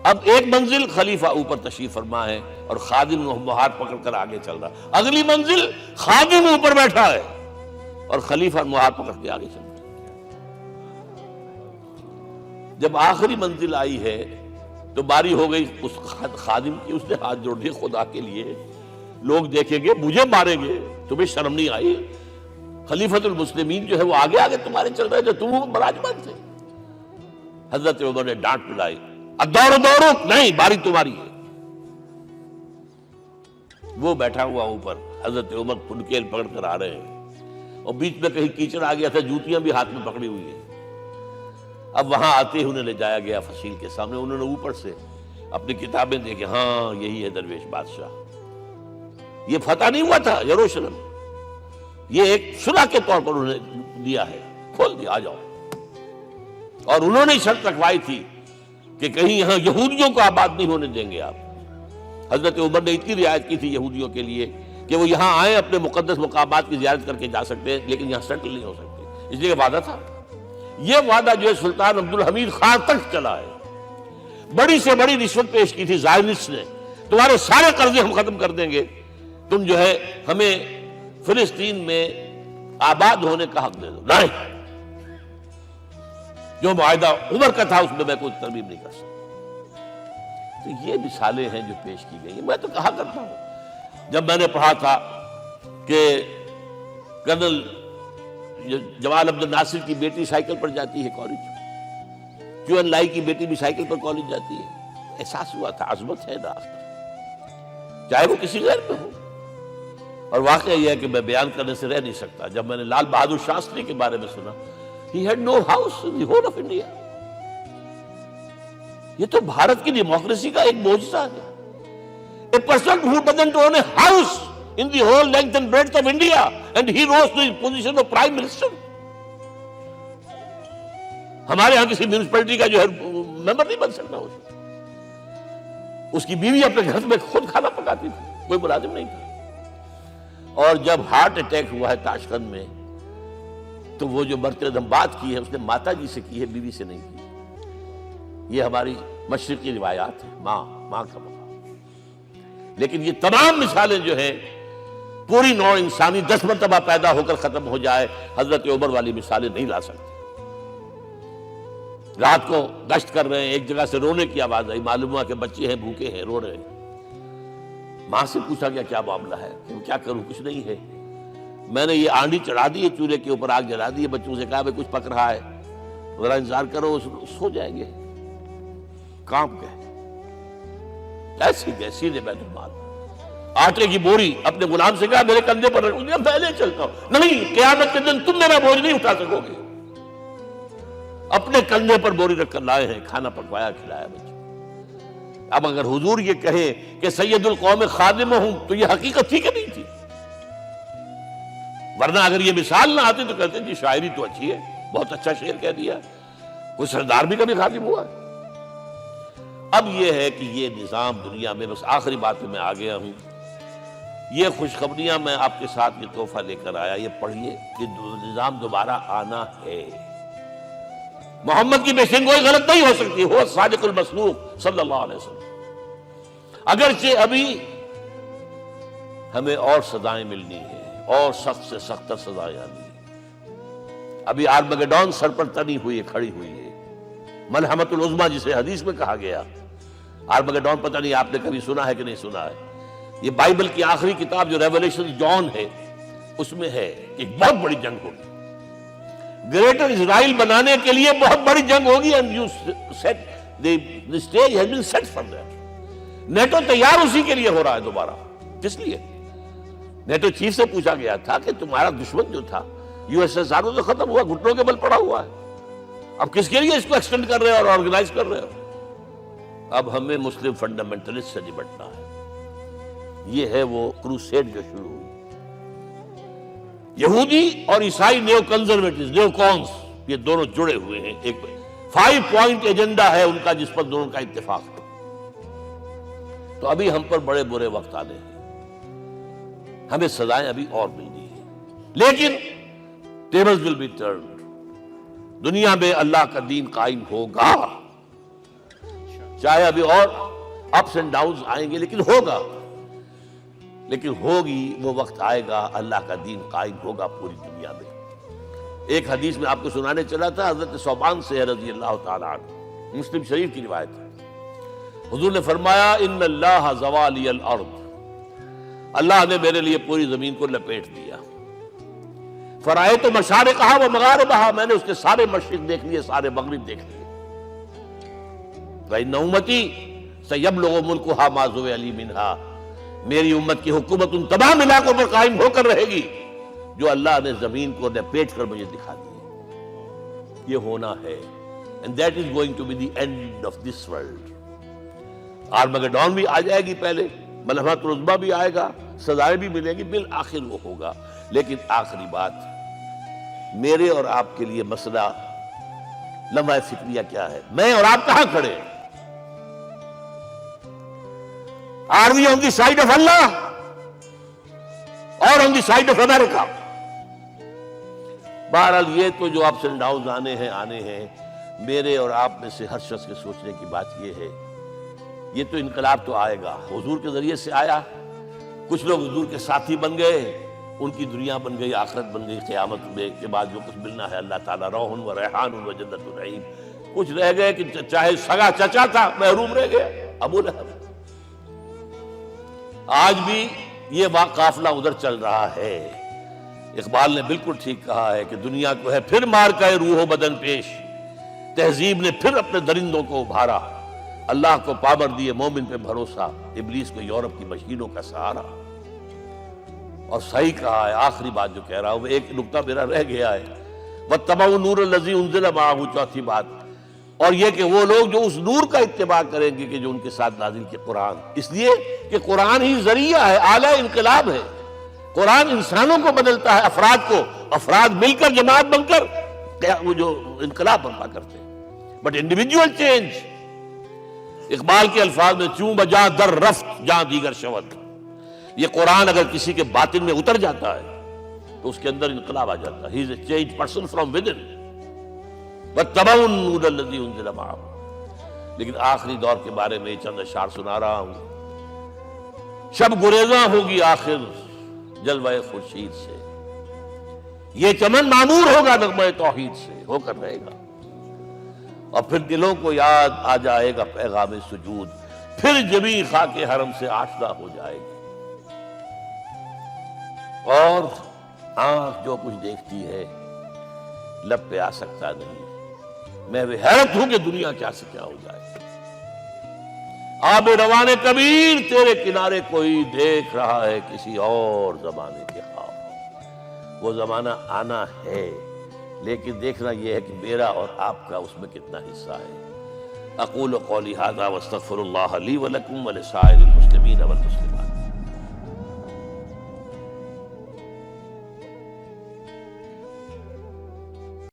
اب ایک منزل خلیفہ اوپر تشریف فرما ہے اور خادم ہاتھ پکڑ کر آگے چل رہا. اگلی منزل خادم اوپر بیٹھا ہے اور خلیفہ ہاتھ پکڑ کے آگے چل رہا. جب آخری منزل آئی ہے تو باری ہو گئی اس خادم کی. اس نے ہاتھ جوڑ دیے, خدا کے لیے لوگ دیکھیں گے, مجھے ماریں گے, تمہیں شرم نہیں آئی؟ خلیفۃ المسلمین جو ہے وہ آگے آگے تمہارے چل رہے تھے, تم براجمان تھے. حضرت عمر نے ڈانٹ پلائی, دوڑو نہیں, باری تمہاری ہے. وہ بیٹھا ہوا اوپر, حضرت عمر پنکیل پکڑ کر آ رہے ہیں, اور بیچ میں کہیں کیچڑ آ گیا تھا, جوتیاں بھی ہاتھ میں پکڑی ہوئی ہیں. اب وہاں آتے ہی انہیں لے جایا گیا فصیل کے سامنے. انہوں نے اوپر سے اپنی کتابیں دیکھیں, ہاں یہی ہے درویش بادشاہ. یہ فتح نہیں ہوا تھا یروشلم, یہ ایک صلح کے طور پر انہوں نے دیا ہے, کھول دیا, آ جاؤ. اور انہوں نے شرط رکھوائی تھی کہ کہیں یہاں یہودیوں کو آباد نہیں ہونے دیں گے آپ. حضرت عمر نے اتنی رعایت کی تھی یہودیوں کے لیے کہ وہ یہاں آئیں, اپنے مقدس مقامات کی زیارت کر کے جا سکتے ہیں, لیکن یہاں سیٹل نہیں ہو سکتے. اس لیے وعدہ تھا. یہ وعدہ جو ہے سلطان عبدالحمید خان تک چلا ہے. بڑی سے بڑی رشوت پیش کی تھی زائنسٹ نے, تمہارے سارے قرضے ہم ختم کر دیں گے, تم جو ہے ہمیں فلسطین میں آباد ہونے کا حق دے دو. نہیں, جو معاہدہ عمر کا تھا اس میں میں کوئی ترمیم نہیں کر سکتا. تو یہ مثالیں ہیں جو پیش کی گئی. میں تو کہا کرتا ہوں, جب میں نے پڑھا تھا کہ کرنل جمال عبد الناصر کی بیٹی سائیکل پر جاتی ہے کالج, کیو این لائی کی بیٹی بھی سائیکل پر کالج جاتی ہے, احساس ہوا تھا عظمت ہے نا, چاہے وہ کسی غیر پہ ہو. اور واقعہ یہ ہے کہ میں بیان کرنے سے رہ نہیں سکتا. جب میں نے لال بہادر شاستری کے بارے میں سنا, he had no house in the whole of India. یہ تو بھارت کی ڈیموکریسی کا ایک معجزہ ہے. A person who doesn't own a house in the whole length and breadth of India, and he rose to the position of Prime Minister. ہمارے ہاں کسی میونسپلٹی کا جو ہے ممبر نہیں بن سکتا اس کی بیوی اپنے گھر میں خود کھانا پکاتی تھی، کوئی ملازم نہیں تھا۔ اور جب ہارٹ اٹیک ہوا ہے تاشقند میں، تو وہ جو مرتے دم بات کی ہے اس نے ماتا جی سے کی ہے، بیوی سے نہیں کی۔ یہ ہماری مشرقی روایات ہیں، ماں کا مقام۔ لیکن یہ تمام مثالیں جو ہیں، پوری نوع انسانی 10 مرتبہ پیدا ہو کر ختم ہو جائے، حضرت عمر والی مثالیں نہیں لا سکتے۔ رات کو گشت کر رہے ہیں، ایک جگہ سے رونے کی آواز آئی، معلوم ہوا کہ بچے ہیں، بھوکے ہیں، رو رہے ہیں۔ ماں سے پوچھا گیا کیا معاملہ ہے؟ کیا کروں؟ کچھ نہیں ہے، میں نے یہ آنڈی چڑھا دی ہے، چولہے کے اوپر آگ جلا دی ہے، بچوں سے کہا بھائی کچھ پک رہا ہے، ذرا انتظار کرو، سو جائیں گے۔ کانپ گئے، ایسے گئے سیدھے بیت المال، آٹے کی بوری اپنے غلام سے کہا میرے کندھے پر رکھ، میں لے چلتا ہوں۔ نہیں، قیامت کے دن تم میرا بوجھ نہیں اٹھا سکو گے۔ اپنے کندھے پر بوری رکھ کر لائے ہیں، کھانا پکوایا، کھلایا بچوں۔ اب اگر حضور یہ کہیں کہ سید القوم خادم ہوں، تو یہ حقیقت تھی کہ نہیں تھی؟ ورنہ اگر یہ مثال نہ آتی تو کہتے ہیں جی شاعری تو اچھی ہے، بہت اچھا شعر کہہ دیا، کوئی سردار بھی کبھی خادم ہوا ہے۔ اب یہ ہے کہ یہ نظام دنیا میں، بس آخری بات میں آ گیا ہوں، یہ خوشخبریاں میں آپ کے ساتھ یہ تحفہ لے کر آیا، یہ پڑھیے کہ نظام دوبارہ آنا ہے۔ محمد کی پیشن گوئی غلط نہیں ہو سکتی، ہو صادق المصدوق صلی اللہ علیہ وسلم۔ اگرچہ ابھی ہمیں اور سزائیں ملنی ہیں، اور سخت سے سختر سزائیں آنی ہیں۔ ابھی آرمگڈون سر پر تنی ہوئی ہے، کھڑی ہوئی ہے، ملحمۃ العظمیٰ جسے حدیث میں کہا گیا۔ آرمگڈون پتہ نہیں آپ نے کبھی سنا ہے کہ نہیں سنا ہے؟ یہ بائبل کی آخری کتاب جو ریولیشن جان ہے، اس میں ہے کہ ایک بہت بڑی جنگ ہوگی، گریٹر اسرائیل بنانے کے لیے بہت بڑی جنگ ہوگی، and you said the stage has been set for that۔ NATO تیار اسی کے لیے ہو رہا ہے دوبارہ۔ کس لیے؟ نیٹو چیف سے پوچھا گیا تھا کہ تمہارا دشمن جو تھا USSR تو ختم ہوا، گھٹنوں کے بل پڑا ہوا ہے، اب کس کے لیے اس کو ایکسٹینڈ کر رہے ہیں اور آرگنائز کر رہے ہو؟ اب ہمیں مسلم فنڈامنٹلسٹ سے نمٹنا ہے۔ یہ ہے وہ کروسیڈ جو شروع ہوئی۔ یہودی اور عیسائی نیو کنزرویٹوز، نیو کونس، یہ دونوں جڑے ہوئے ہیں، ایک 5 پوائنٹ ایجنڈا ہے ان کا جس پر دونوں کا اتفاق ہے۔ تو ابھی ہم پر بڑے برے وقت آنے ہیں، ہمیں سزائیں ابھی اور ملنی ہیں، لیکن ٹیبلز ول بی ٹرنڈ، دنیا میں اللہ کا دین قائم ہوگا، چاہے ابھی اور اپس اینڈ ڈاؤنز آئیں گے، لیکن ہوگا، لیکن ہوگی، وہ وقت آئے گا اللہ کا دین قائم ہوگا پوری دنیا میں۔ ایک حدیث میں آپ کو سنانے چلا تھا، حضرت ثوبان سے رضی اللہ تعالیٰ عنہ، مسلم شریف کی روایت ہے، حضور نے فرمایا ان اللہ زوالی الارض، اللہ نے میرے لیے پوری زمین کو لپیٹ دیا، فرائیت مشارقہا و مغاربہا، میں نے اس کے سارے مشرق دیکھ لیے، سارے مغرب دیکھ لیے، فإن امتی سیبلغ ملکہا ما زوئ لی منہا، میری امت کی حکومت ان تمام علاقوں پر قائم ہو کر رہے گی جو اللہ نے زمین کو لپیٹ کر مجھے دکھا دی۔ یہ ہونا ہے، and that is going to be the end of this world۔ Armageddon بھی آ جائے گی، پہلے ملحمۃ العظمیٰ بھی آئے گا، سزائیں بھی ملیں گی، بالآخر وہ ہوگا۔ لیکن آخری بات، میرے اور آپ کے لیے مسئلہ لمحہ فکریہ کیا ہے؟ میں اور آپ کہاں کھڑے ہیں؟ Are we on the side of Allah or on the side of America؟ بہرحال یہ تو جو اپس اینڈ ڈاؤنز آنے ہیں، میرے اور آپ میں سے ہر شخص کے سوچنے کی بات یہ ہے، یہ تو انقلاب تو آئے گا، حضور کے ذریعے سے آیا، کچھ لوگ حضور کے ساتھی بن گئے، ان کی دنیا بن گئی، آخرت بن گئی، قیامت میں کے بعد جو کچھ ملنا ہے اللہ تعالیٰ، روح و ریحان و جنت النعیم۔ کچھ رہ گئے کہ چاہے سگا چچا تھا محروم رہ گئے، ابو لہب۔ آج بھی یہ قافلہ ادھر چل رہا ہے۔ اقبال نے بالکل ٹھیک کہا ہے کہ دنیا کو ہے پھر مار کا روح و بدن پیش، تہذیب نے پھر اپنے درندوں کو ابھارا، اللہ کو پابر دیے مومن پہ بھروسہ، ابلیس کو یورپ کی مشینوں کا سہارا۔ اور صحیح کہا ہے، آخری بات جو کہہ رہا ہوں، وہ ایک نکتہ میرا رہ گیا ہے، وَاتَّبَعُوا النُّورَ الَّذِي أُنزِلَ مَعَهُ، چوتھی بات، اور یہ کہ وہ لوگ جو اس نور کا اتباع کریں گے کہ جو ان کے ساتھ نازل کے قرآن، اس لیے کہ قرآن ہی ذریعہ ہے، آلہ انقلاب ہے، قرآن انسانوں کو بدلتا ہے، افراد کو، افراد مل کر جماعت بن کر وہ جو انقلاب برپا کرتے ہیں، بٹ انڈیویجول چینج. اقبال کے الفاظ میں چوں بجا در رفت جہاں دیگر شود، یہ قرآن اگر کسی کے باطن میں اتر جاتا ہے تو اس کے اندر انقلاب آ جاتا ہے. He is a change person from within. واتبعوا النور الذی انزل معہ. لیکن آخری دور کے بارے میں چند اشعار سنا رہا ہوں. شب گریزاں ہوگی آخر جلوہ خورشید سے، یہ چمن معمور ہوگا نغمہ توحید سے، ہو کر رہے گا. اور پھر دلوں کو یاد آ جائے گا پیغام سجود، پھر جبیں خاک حرم سے آشنا ہو جائے گی. اور آنکھ جو کچھ دیکھتی ہے لب پہ آ سکتا نہیں. میں بھی حیرت ہوں کہ دنیا کیا سے کیا ہو جائے. آب روان کبیر تیرے کنارے کوئی دیکھ رہا ہے کسی اور زمانے کے خواب. وہ زمانہ آنا ہے، لیکن دیکھنا یہ ہے کہ میرا اور آپ کا اس میں کتنا حصہ ہے. اقول قولی ھذا واستغفر اللہ لی ولکم ولسائر المسلمین والمسلمات.